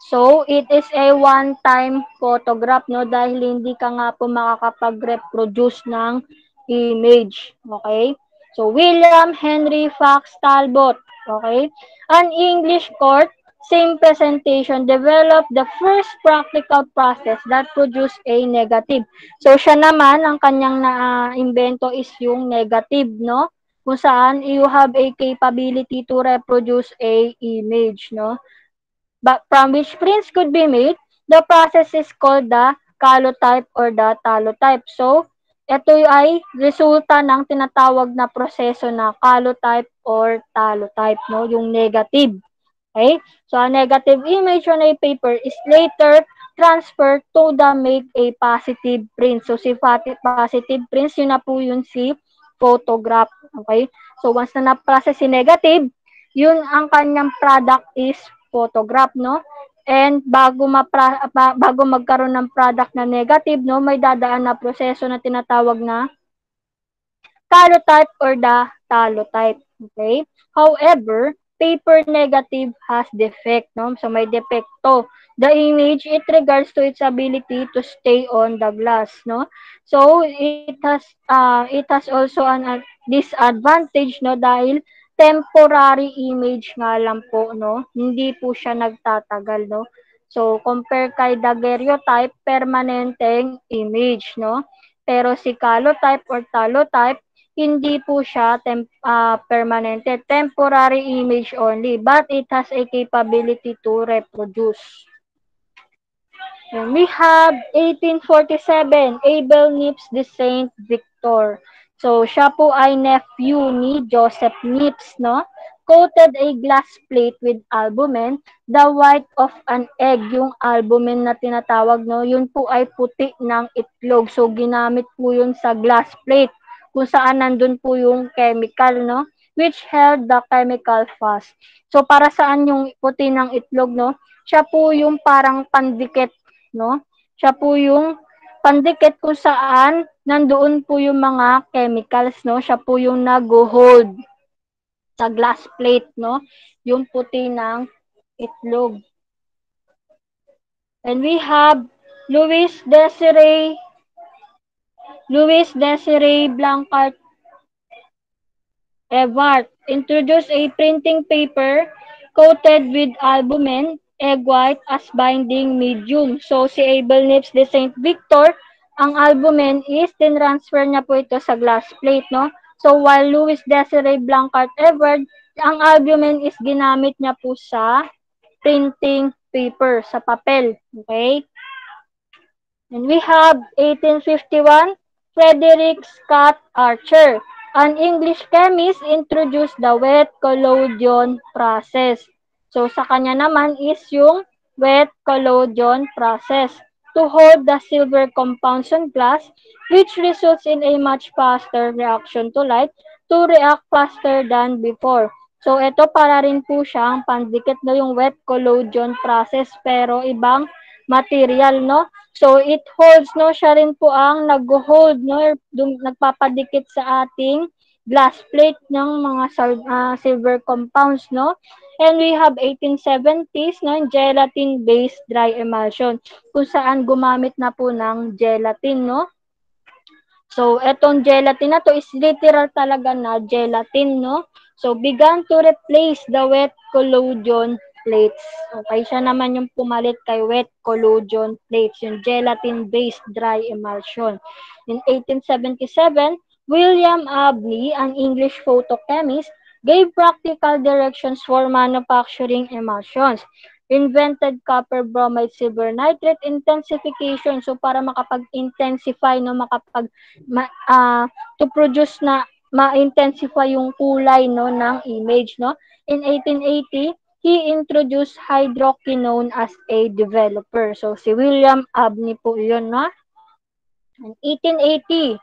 So, it is a one-time photograph, no, dahil hindi ka nga po makakapag-reproduce ng image. Okay? So, William Henry Fox Talbot, okay? An English court, same presentation, developed the first practical process that produced a negative. So, siya naman, ang kanyang na-invento is yung negative, no? Kung saan you have a capability to reproduce a image, no? But from which prints could be made, the process is called the calotype or the talotype. So, ito ay resulta ng tinatawag na proseso na calotype or talotype, no? Yung negative. Okay? So, a negative image on a paper is later transferred to the make a positive print. So, si positive prints, yun na po yun si photograph. Okay? So, once na na-process si negative, yun ang kanyang product is photograph, no? And bago magkaroon ng product na negative, no, may dadaan na proseso na tinatawag na calotype or the talotype. Okay? However, paper negative has defect, no? So may defecto. The image, it regards to its ability to stay on the glass, no? So it has also an disadvantage, no, dahil temporary image nga lang po, no? Hindi po siya nagtatagal, no? So compare kay daguerreotype, permanenteng image, no? Pero si calotype or talotype, hindi po siya permanente, temporary image only, but it has a capability to reproduce. And we have 1847, Abel Nips de Saint Victor. So, siya po ay nephew ni Joseph Nips, no? Coated a glass plate with albumen, the white of an egg, yung albumen na tinatawag, no? Yun po ay puti ng itlog. So, ginamit po yun sa glass plate kung saan nandun po yung chemical, no? Which held the chemical fast. So, para saan yung puti ng itlog, no? Siya po yung parang pandikit, no? Siya po yung pandikit kung saan nandoon po yung mga chemicals, no? Siya po yung nag-hold sa glass plate, no? Yung puti ng itlog. And we have Louis Desiree Blancart Evart introduced a printing paper coated with albumen egg white as binding medium. So, si Abel Nips de Saint Victor, ang albumen is tinransfer niya po ito sa glass plate, no? So, while Louis Desiree Blancart Everard, ang albumen is ginamit niya po sa printing paper, sa papel. Okay? And we have 1851, Frederick Scott Archer, an English chemist, introduced the wet collodion process. So sa kanya naman is yung wet collodion process to hold the silver compounds on glass, which results in a much faster reaction to light to react faster than before. So ito para rin po siyang pandikit na yung wet collodion process pero ibang material, no? So it holds, no, siya rin po ang nag-hold, no, nagpapadikit sa ating glass plate ng mga silver compounds, no. And we have 1870s, no, gelatin-based dry emulsion, kung saan gumamit na po ng gelatin, no. So, etong gelatin na to is literal talaga na gelatin, no? So, began to replace the wet collodion plates. Okay, siya naman yung pumalit kay wet collodion plates, yung gelatin-based dry emulsion. In 1877, William Abney, an English photochemist, gave practical directions for manufacturing emulsions. Invented copper bromide silver nitrate intensification. So, para makapag-intensify, no, to produce na ma-intensify yung kulay, no, ng image, no. In 1880, he introduced hydroquinone as a developer. So, si William Abney po yun, no. In 1880,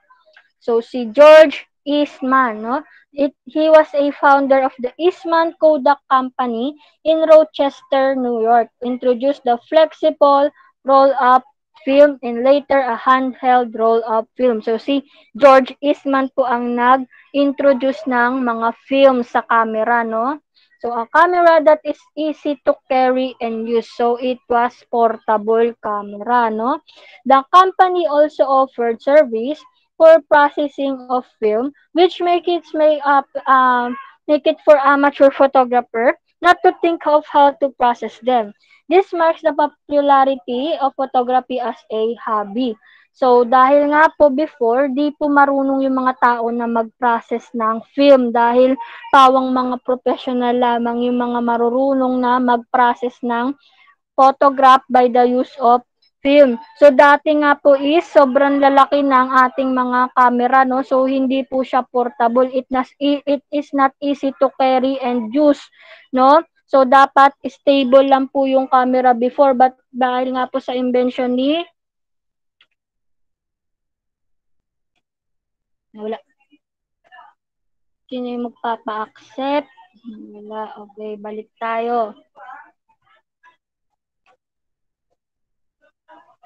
so si George Eastman, no? He was a founder of the Eastman Kodak Company in Rochester, New York. Introduced the flexible roll-up film and later a handheld roll-up film. So si George Eastman po ang nag-introduce ng mga film sa camera, no? So a camera that is easy to carry and use. So it was portable camera, no? The company also offered service for processing of film, which make it for amateur photographer not to think of how to process them. This marks the popularity of photography as a hobby. So, dahil nga po before, di po marunong yung mga tao na mag-process ng film dahil pawang mga professional lamang yung mga marurunong na mag-process ng photograph by the use of film. So dati nga po is sobrang lalaki ng ating mga camera, no. So hindi po siya portable. It is not easy to carry and use, no. So dapat stable lang po yung camera before, but dahil nga po sa invention ni wala, sino yung magpapa-accept? Wala. Okay, balik tayo.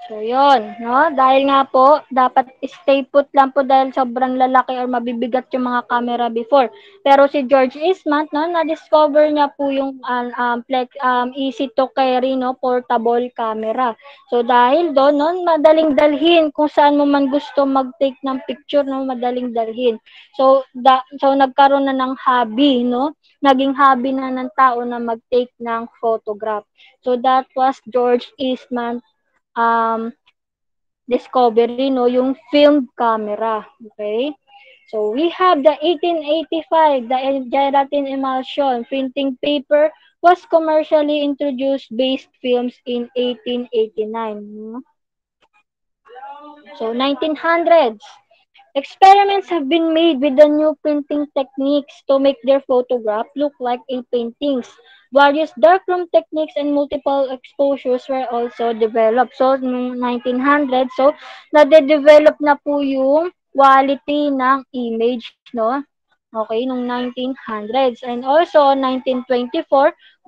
So, yun, no? Dahil nga po, dapat stay put lang po dahil sobrang lalaki or mabibigat yung mga camera before. Pero si George Eastman, no, na-discover niya po yung easy to carry, no, portable camera. So, dahil doon, no, madaling dalhin kung saan mo man gusto mag-take ng picture, no, madaling dalhin. So, nagkaroon na ng hobby, no? Naging hobby na ng tao na mag-take ng photograph. So, that was George Eastman discovery, no, yung film camera. Okay? So, we have the 1885, the gelatin emulsion printing paper was commercially introduced based films in 1889. So, 1900s. Experiments have been made with the new printing techniques to make their photograph look like a paintings. Various darkroom techniques and multiple exposures were also developed. So, noong 1900, so, nade-develop na po yung quality ng image, no? Okay, noong 1900s. And also, 1924,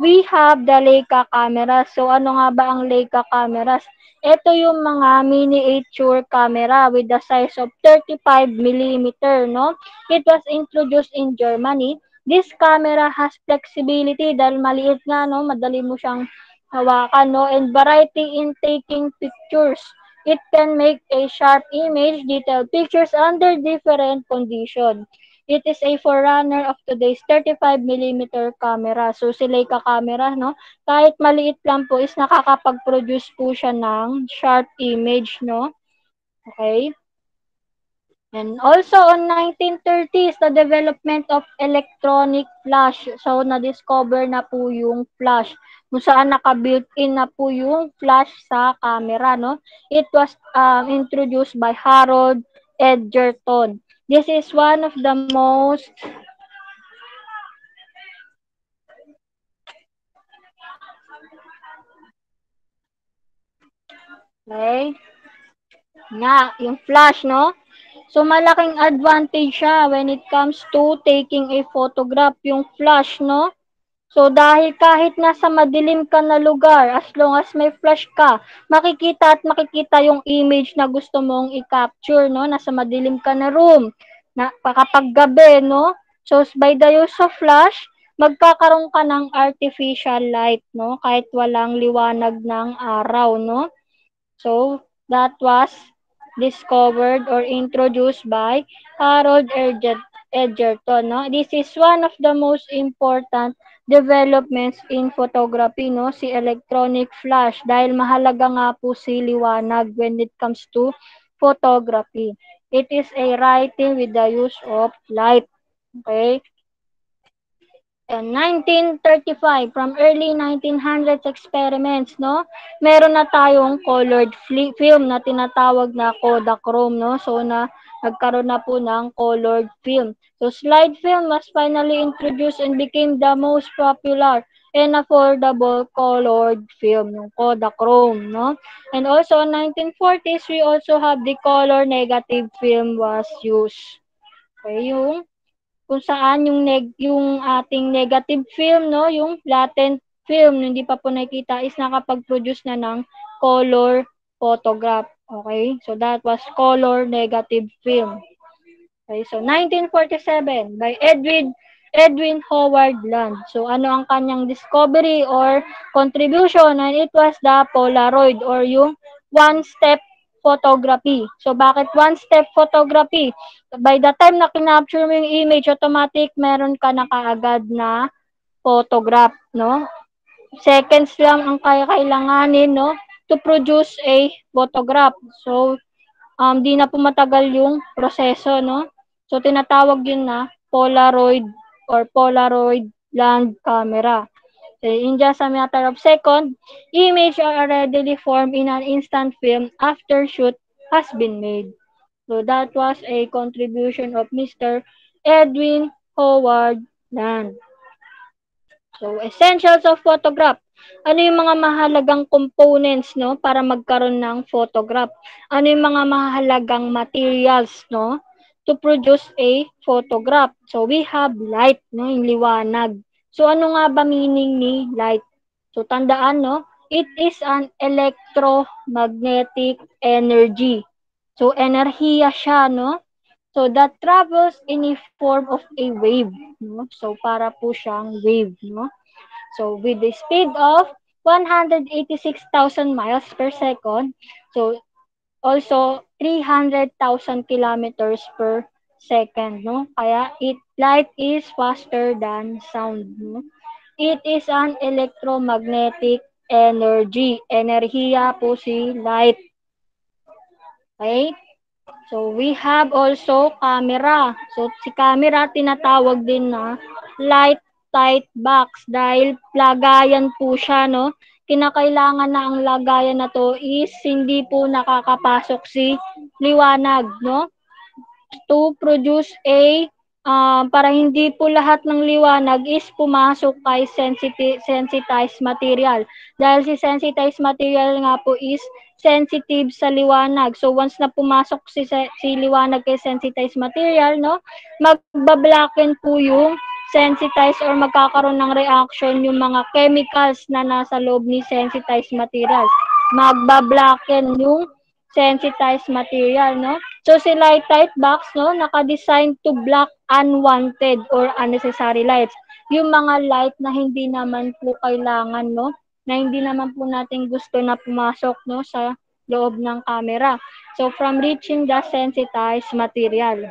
we have the Leica cameras. So, ano nga ba ang Leica cameras? Ito yung mga miniature camera with the size of 35 millimeter, no? It was introduced in Germany. This camera has flexibility dahil maliit nga, no? Madali mo siyang hawakan, no? And variety in taking pictures. It can make a sharp image, detailed pictures under different conditions. It is a forerunner of today's 35mm camera. So, si Leica camera, no? Kahit maliit lang po is nakakapag-produce po siya ng sharp image, no? Okay? And also on 1930s, the development of electronic flash. So, na-discover na po yung flash kung saan naka-built-in na po yung flash sa camera, no? It was introduced by Harold Edgerton. This is one of the most okay, nga, yung flash, no? So, malaking advantage siya when it comes to taking a photograph, yung flash, no? So, dahil kahit nasa madilim ka na lugar, as long as may flash ka, makikita at makikita yung image na gusto mong i-capture, no? Nasa madilim ka na room, na kapag gabi, no? So, by the use of flash, magkakaroon ka ng artificial light, no? Kahit walang liwanag ng araw, no? So, that was discovered or introduced by Harold Edgerton. No? This is one of the most important developments in photography, no? Si electronic flash, dahil mahalaga nga po si liwanag when it comes to photography. It is a writing with the use of light. Okay? And 1935, from early 1900s experiments, no? Meron na tayong colored film na tinatawag na Kodachrome, no? So, nagkaroon na po ng colored film. So, slide film was finally introduced and became the most popular and affordable colored film, yung Kodachrome, no? And also, in 1940s, we also have the color negative film was used. Okay, yung kung saan yung ating negative film, no, yung latent film, hindi pa po nakikita, is nakapag-produce na ng color photograph. Okay? So that was color negative film. Okay, so 1947 by Edwin Howard Land. So ano ang kanyang discovery or contribution? And it was the Polaroid or yung one-step photography. So bakit one-step photography? By the time na kinapture mo yung image, automatic meron ka na kaagad na photograph, no? Seconds lang ang kailanganin, no, to produce a photograph. So di na po matagal yung proseso, no? So, tinatawag yun na Polaroid or Polaroid land camera. So, in just a matter of second, image are readily formed in an instant film after shoot has been made. So, that was a contribution of Mr. Edwin Howard Land. So, essentials of photograph. Ano yung mga mahalagang components, no, para magkaroon ng photograph? Ano yung mga mahalagang materials, no, to produce a photograph? So, we have light, no, yung liwanag. So, ano nga ba meaning ni light? So, tandaan, no, it is an electromagnetic energy. So, enerhiya siya, no? So, that travels in a form of a wave, no? So, para po siyang wave, no? So, with the speed of 186,000 miles per second, so also 300,000 kilometers per second, no? Kaya light is faster than sound, no? It is an electromagnetic energy. Enerhiya po si light. Okay? So, we have also camera. So, si camera tinatawag din na light tight box dahil lagayan po siya, no? Kinakailangan na ang lagayan na to is hindi po nakakapasok si liwanag, no? To produce a para hindi po lahat ng liwanag is pumasok kay sensitized material. Dahil si sensitized material nga po is sensitive sa liwanag. So once na pumasok si liwanag kay sensitized material, no, magbablacken po yung sensitized or magkakaroon ng reaction yung mga chemicals na nasa loob ni sensitized material. Magbablacken yung sensitized material, no? So, si light tight box, no, naka-design to block unwanted or unnecessary lights. Yung mga light na hindi naman po kailangan, no, na hindi naman po natin gusto na pumasok, no, sa loob ng camera. So, from reaching the sensitized material.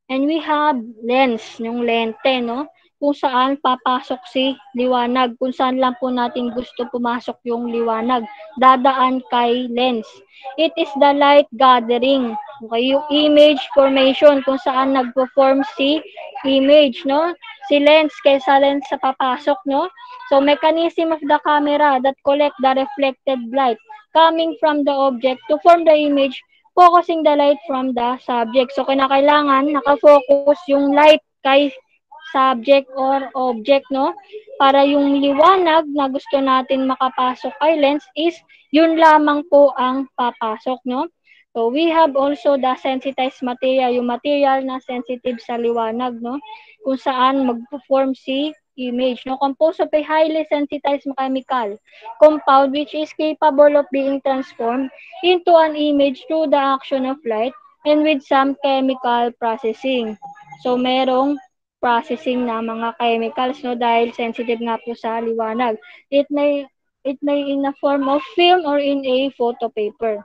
And we have lens, yung lente, no? Kung saan papasok si liwanag, kung saan lang po natin gusto pumasok yung liwanag, dadaan kay lens. It is the light gathering. Okay, yung image formation, kung saan nagpo-form si image, no? Si lens, kaysa lens sa papasok, no? So, mechanism of the camera that collect the reflected light coming from the object to form the image focusing the light from the subject. So, kinakailangan nakafocus yung light kay subject or object, no? Para yung liwanag na gusto natin makapasok kay lens is yun lamang po ang papasok, no? So, we have also the sensitized material, yung material na sensitive sa liwanag, no? Kung saan mag-form si image, no? Composed of a highly sensitized chemical compound which is capable of being transformed into an image through the action of light and with some chemical processing. So, merong processing na mga chemicals, no, dahil sensitive nga po sa liwanag. It may in a form of film or in a photo paper.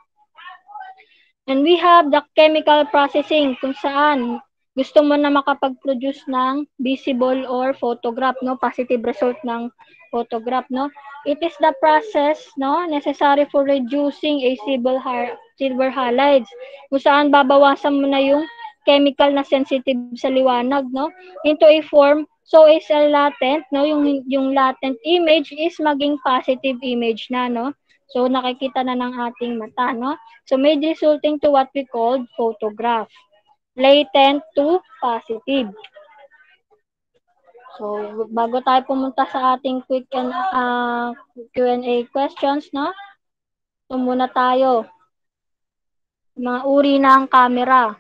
And we have the chemical processing kung saan gusto mo na makapag-produce ng visible or photograph, no, positive result ng photograph, no. It is the process, no, necessary for reducing a silver halides kung saan babawasan mo na yung chemical na sensitive sa liwanag, no, into a form so is a latent, no, yung latent image is maging positive image na, no. So nakikita na ng ating mata, no. So may resulting to what we call photograph. Latent to positive. So bago tayo pumunta sa ating quick and Q&A questions, no? So muna tayo. Mga uri ng camera.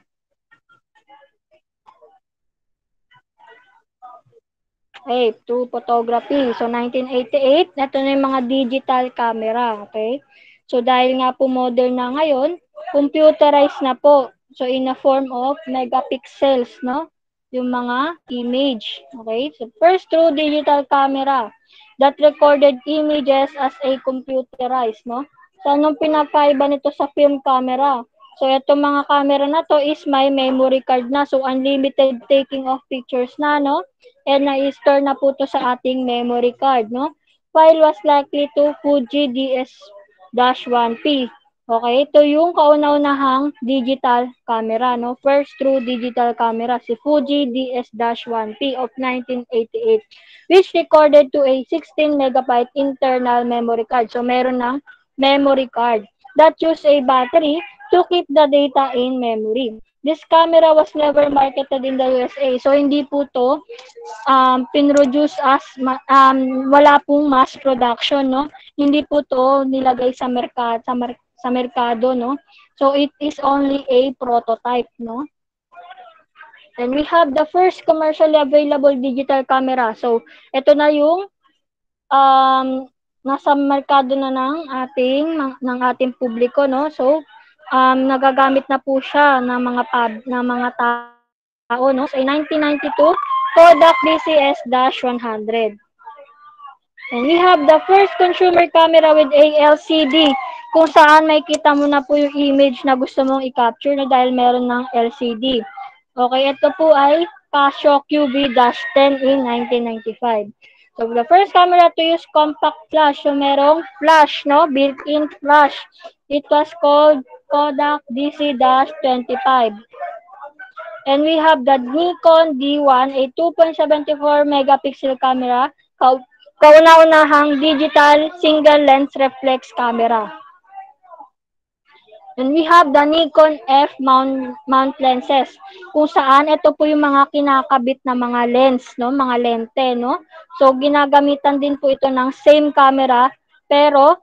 Okay, to photography. So 1988, ito na yung mga digital camera, okay? So dahil nga po modern na ngayon, computerized na po. So in a form of megapixels, no? Yung mga image, okay? So first true digital camera that recorded images as a computerized, no? So anong pinakaiba nito sa film camera? So itong mga camera na to is may memory card na. So unlimited taking of pictures na, no? And na-store na po to sa ating memory card, no? File was likely to Fuji DS-1P. Okay, ito yung kauna-unahang digital camera, no? First true digital camera, si Fuji DS-1P of 1988, which recorded to a 16 megabyte internal memory card. So, meron ng memory card that use a battery to keep the data in memory. This camera was never marketed in the USA. So, hindi po to pinroduce as wala pong mass production, no? Hindi po to nilagay sa merkado, no? So it is only a prototype, no? And we have the first commercially available digital camera. So ito na yung um, nasa merkado na ng ating publiko, no? So nagagamit na po siya ng mga tao, no? So in 1992, Kodak DCS-100. And we have the first consumer camera with a LCD kung saan may kita mo na po yung image na gusto mong i-capture na dahil meron ng LCD. Okay, ito po ay Casio QB-10 in 1995. So, the first camera to use compact flash. So, merong flash, no? Built-in flash. It was called Kodak DC-25. And we have the Nikon D1, a 2.74 megapixel camera, kauna-unahang digital single lens reflex camera. And we have the Nikon F mount lenses, kung saan ito po yung mga kinakabit na mga lens, no, mga lente, no. So ginagamitan din po ito ng same camera, pero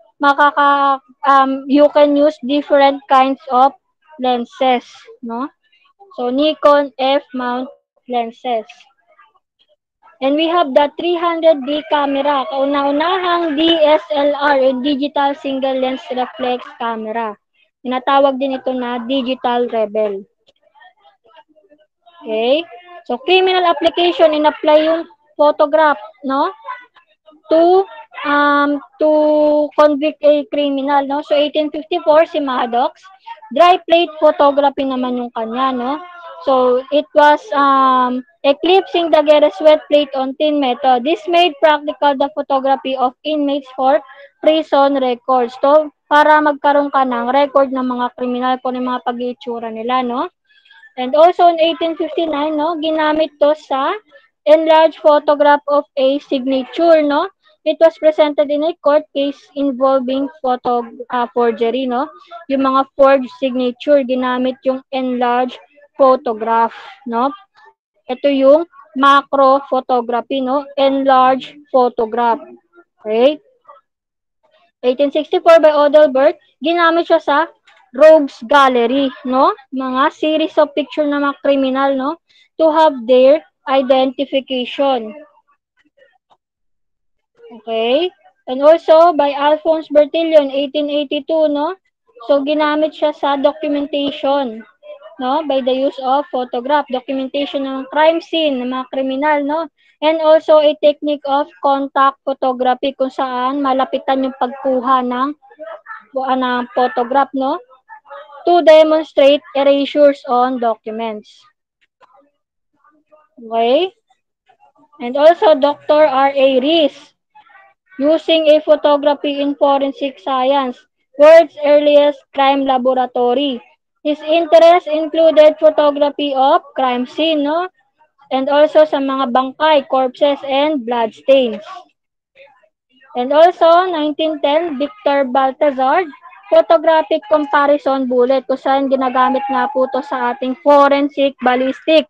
you can use different kinds of lenses, no. So Nikon F mount lenses. And we have the 300D camera, kauna-unahang DSLR, o digital single lens reflex camera. Tinatawag din ito na digital rebel. Okay? So criminal application, in-apply yung photograph, no? To convict a criminal, no? So 1854 si Maddox. Dry plate photography naman yung kanya, no? So it was eclipsing the Geras wet plate on tin method. This made practical the photography of inmates for prison records. So, para magkaroon ka ng record ng mga kriminal kung yung mga pag-iitsura nila, no? And also in 1859, no, ginamit to sa enlarged photograph of a signature, no? It was presented in a court case involving forgery, no? Yung mga forged signature, ginamit yung enlarged photograph, no? Ito yung macro photography, no? Enlarged photograph. Okay? 1864 by Odelbert, ginamit siya sa Rogues Gallery, no? Mga series of picture ng mga kriminal, no? To have their identification. Okay? And also by Alphonse Bertillon, 1882, no? So, ginamit siya sa documentation, no? By the use of photograph, documentation ng crime scene, ng mga kriminal, no? And also a technique of contact photography kung saan malapitan yung pagkuha ng photograph, no? To demonstrate erasures on documents. Okay? And also Dr. R.A. Rees, using a photography in forensic science, world's earliest crime laboratory. His interest included photography of crime scene, no? And also sa mga bangkay, corpses, and bloodstains. And also, 1910, Victor Baltazar, photographic comparison bullet, kung saan ginagamit nga po to sa ating forensic ballistic.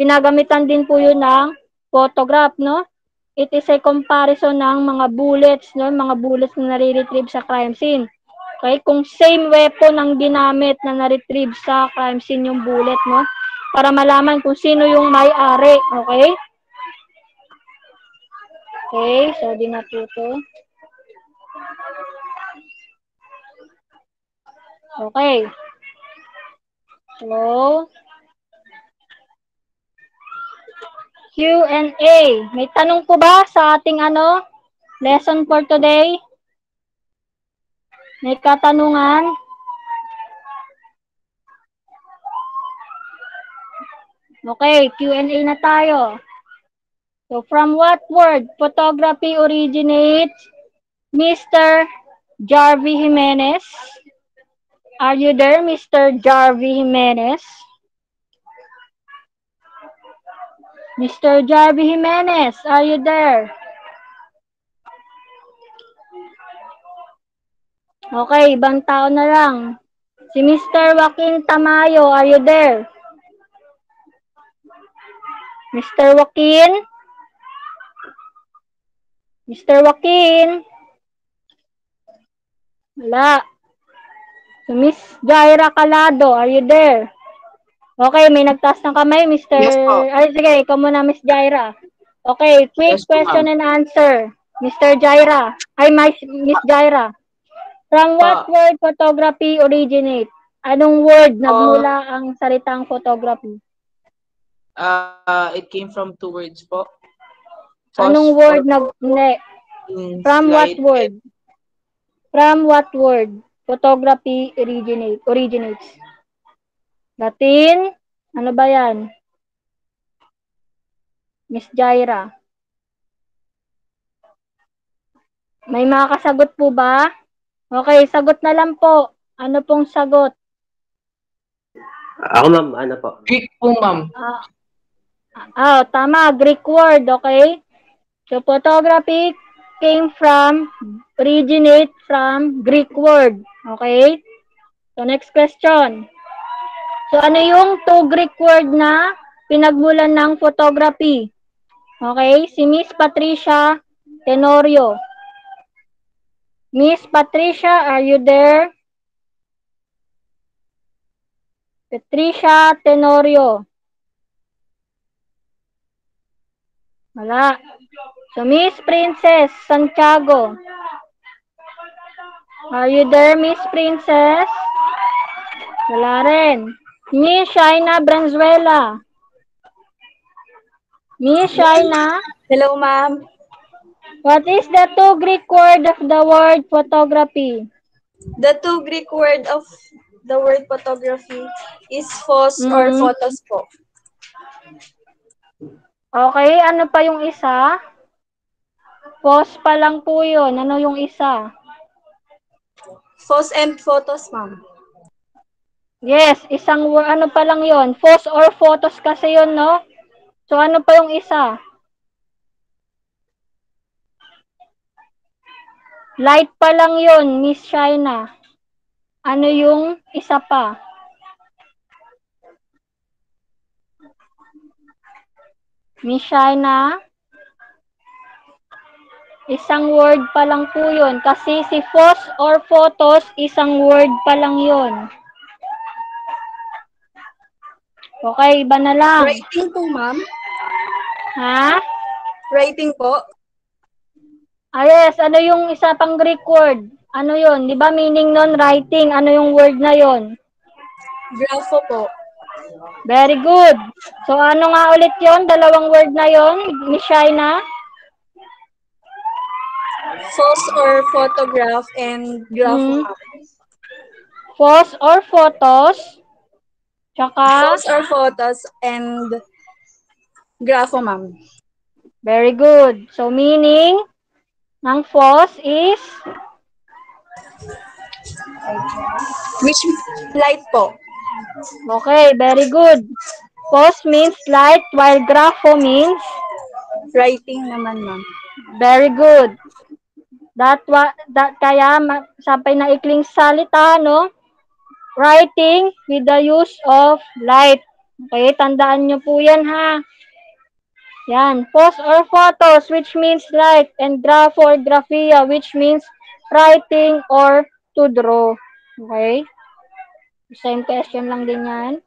Ginagamitan din po yun ng photograph, no? It is a comparison ng mga bullets, no? Mga bullets na nare-retrieve sa crime scene. Okay? Kung same weapon ang ginamit na na-retrieve sa crime scene yung bullet, no? Para malaman kung sino yung may-ari. Okay? Okay, so di na po ito. Okay. So, Q&A. May tanong po ba sa ating lesson for today? May katanungan? Okay, Q&A na tayo. So, from what word photography originates? Mr. Jarvie Jimenez? Are you there, Mr. Jarvie Jimenez? Mr. Jarvie Jimenez, are you there? Okay, ibang tao na lang. Si Mr. Joaquin Tamayo, are you there? Mr. Joaquin? Mr. Joaquin? Wala. So, Miss Jaira Calado, are you there? Okay, may nagtaas ng kamay, Mr. Yes po. Ay, sige, ikaw muna, Miss Jaira. Okay, quick Yes po, question ma'am. and answer. Mr. Jaira. Ay, Miss Jaira. From what word photography originate? Anong word nagmula ang salitang photography? It came from two words po. Anong word hindi. From what word? From what word photography originates? Latin? Ano ba yan? Miss Jaira. May mga kasagot po ba? Okay, sagot na lang po. Ano pong sagot? Ako ma'am, ano po? Greek po, ma'am. Tama. Greek word, okay? So, photography originate from Greek word. Okay? So, next question. So, ano yung two Greek word na pinagmulan ng photography? Okay? Si Miss Patricia Tenorio. Miss Patricia, are you there? Patricia Tenorio. Wala. So, Miss Princess Santiago. Are you there, Miss Princess? Wala rin. Miss Shaina Branzuela. Miss Shaina? Hello, ma'am. What is the two Greek word of the word photography? The two Greek word of the word photography is photos or Mm. photos po. Okay, ano pa yung isa? Pause pa lang po yun. Ano yung isa? Photos and photos, ma'am. Yes, isang word. Ano pa lang yun? Pause or photos kasi yun, no? So, ano pa yung isa? Light pa lang yun, Miss Shaina. Ano yung isa pa? Miss Shaina? Isang word pa lang po yun. Kasi si photos or photos, isang word pa lang yun. Okay, iba na lang. Writing po, ma'am. Ha? Writing po. Ah, yes. Ano yung isa pang Greek word? Ano yun? Di ba meaning nun, writing? Ano yung word na yun? Grapho po. Very good. So, ano nga ulit yun? Dalawang word na yun, Miss Shaina? Photos or photograph and grapho, Hmm. ma'am. Photos or photos? Tsaka, Photos or photos and grapho, ma'am. very good. So, meaning ng photos is, Which light po. okay, very good. Photos means light, while grapho means, Writing naman, ma'am. very good. Kaya, sabay na ikling salita, no? Writing with the use of light. Okay, tandaan nyo po yan, ha? Yan, pose or photos, which means light, and grapho or graphia, which means writing or to draw. Okay? Same question lang din yan.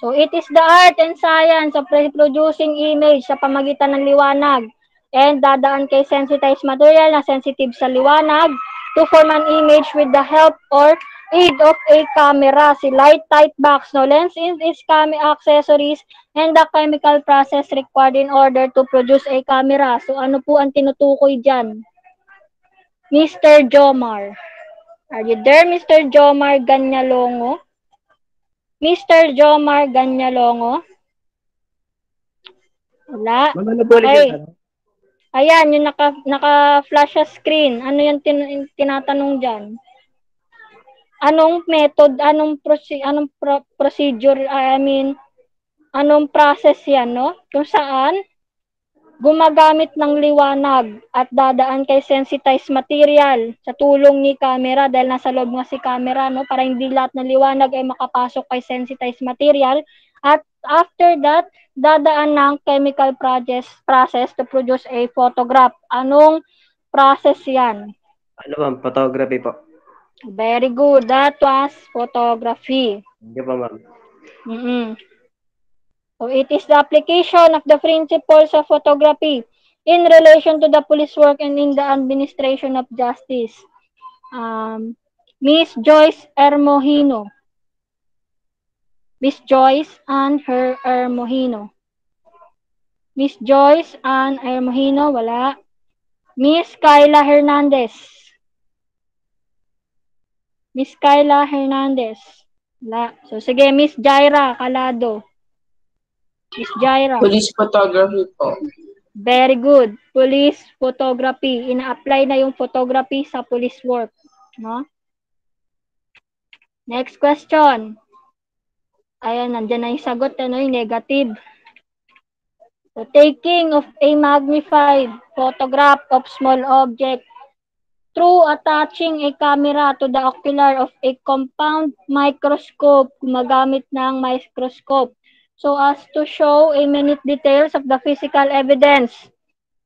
So, it is the art and science of reproducing image sa pamagitan ng liwanag and dadaan kay sensitized material na sensitive sa liwanag to form an image with the help or aid of a camera. Si light tight box, no lens in its camera accessories and the chemical process required in order to produce a camera. So, ano po ang tinutukoy dyan? Mr. Jomar. Are you there, Mr. Jomar Ganyalongo? Mr. Jomar Ganyalongo? Wala. Okay. Ayan, yung naka-flash sa screen. Ano yung tinatanong dyan? Anong method, anong procedure, anong process yan, no? Kung saan, gumagamit ng liwanag at dadaan kay sensitized material sa tulong ni camera dahil nasa loob nga si camera, no? Para hindi lahat ng liwanag ay makapasok kay sensitized material. At after that, dadaan ng chemical process to produce a photograph. Anong process yan? Ano ma'am? Photography po. Very good. That was photography. Hindi po ma'am. So it is the application of the principles of photography in relation to the police work and in the administration of justice. Miss Joyce Hermohino. Miss Joyce and her Hermohino. Miss Joyce and Hermohino, wala. Miss Kyla Hernandez. Miss Kyla Hernandez. Wala. So sige, Miss Jaira Calado. Miss Jaira. Police photography po. Very good. Police photography. Ina-apply na yung photography sa police work. No? Next question. Ayan, nandyan na yung sagot. Ano yung negative? The taking of a magnified photograph of small object through attaching a camera to the ocular of a compound microscope, gumagamit ng microscope, so as to show a minute details of the physical evidence.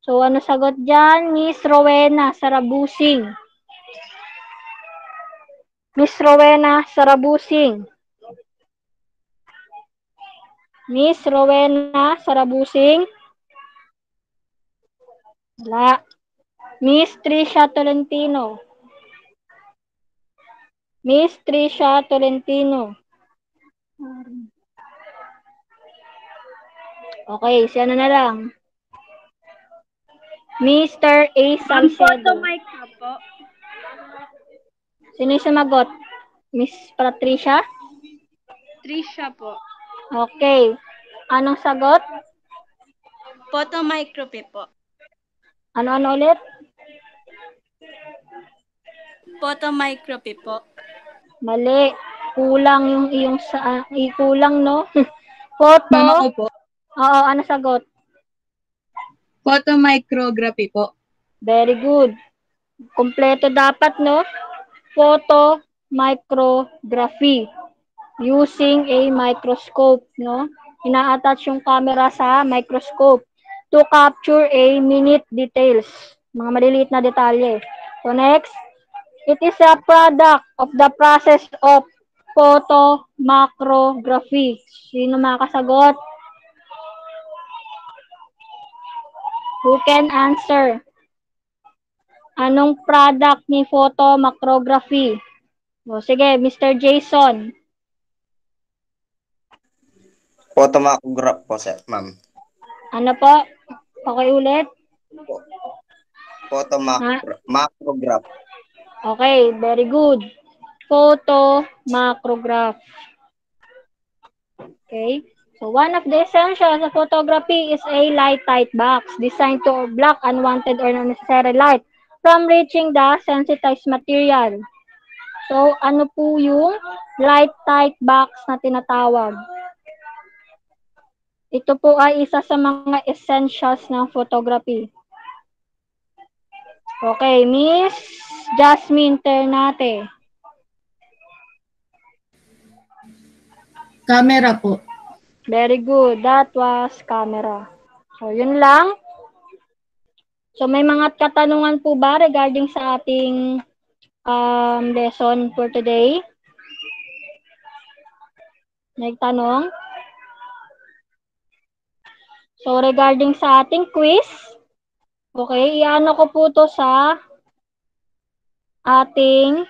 So, ano sagot dyan? Miss Rowena Sarabusing. Miss Rowena Sarabusing. Miss Rowena Sarabusing. Wala. Miss Trisha Tolentino. Miss Trisha Tolentino. Okay, si ano na lang. Mr. A. Salcedo. Photo mic na po. Sino yung sumagot? Miss Patricia? Trisha po. Okay. Anong sagot? Photomicropy po. Ano-ano ulit? Photomicropy po. Mali. Kulang yung iyong kulang, no? Photo. Mama ko po. Oo, ano sagot? Photomicrography po. Very good. Kompleto dapat, no? Photo micrography using a microscope, no? Ina-attach yung camera sa microscope to capture a minute details, mga maliliit na detalye. So next, it is a product of the process of photomacrography. Sino makasagot? Who can answer? Anong product ni photomacrography? O, sige, Mr. Jason. Photomacrograph po, sir, ma'am. Ano po? Okay ulit? Photomacrograph. Okay, very good. Photomacrograph. Okay. So, one of the essentials of photography is a light tight box designed to block unwanted or unnecessary light from reaching the sensitized material. So, ano po yung light tight box na tinatawag? Ito po ay isa sa mga essentials ng photography. Okay, Miss Jasmine Ternate. Camera po. Very good. That was camera. So, yun lang. So, may mga katanungan po ba regarding sa ating lesson for today? Nagtanong? So, regarding sa ating quiz, okay, iano ko po to sa ating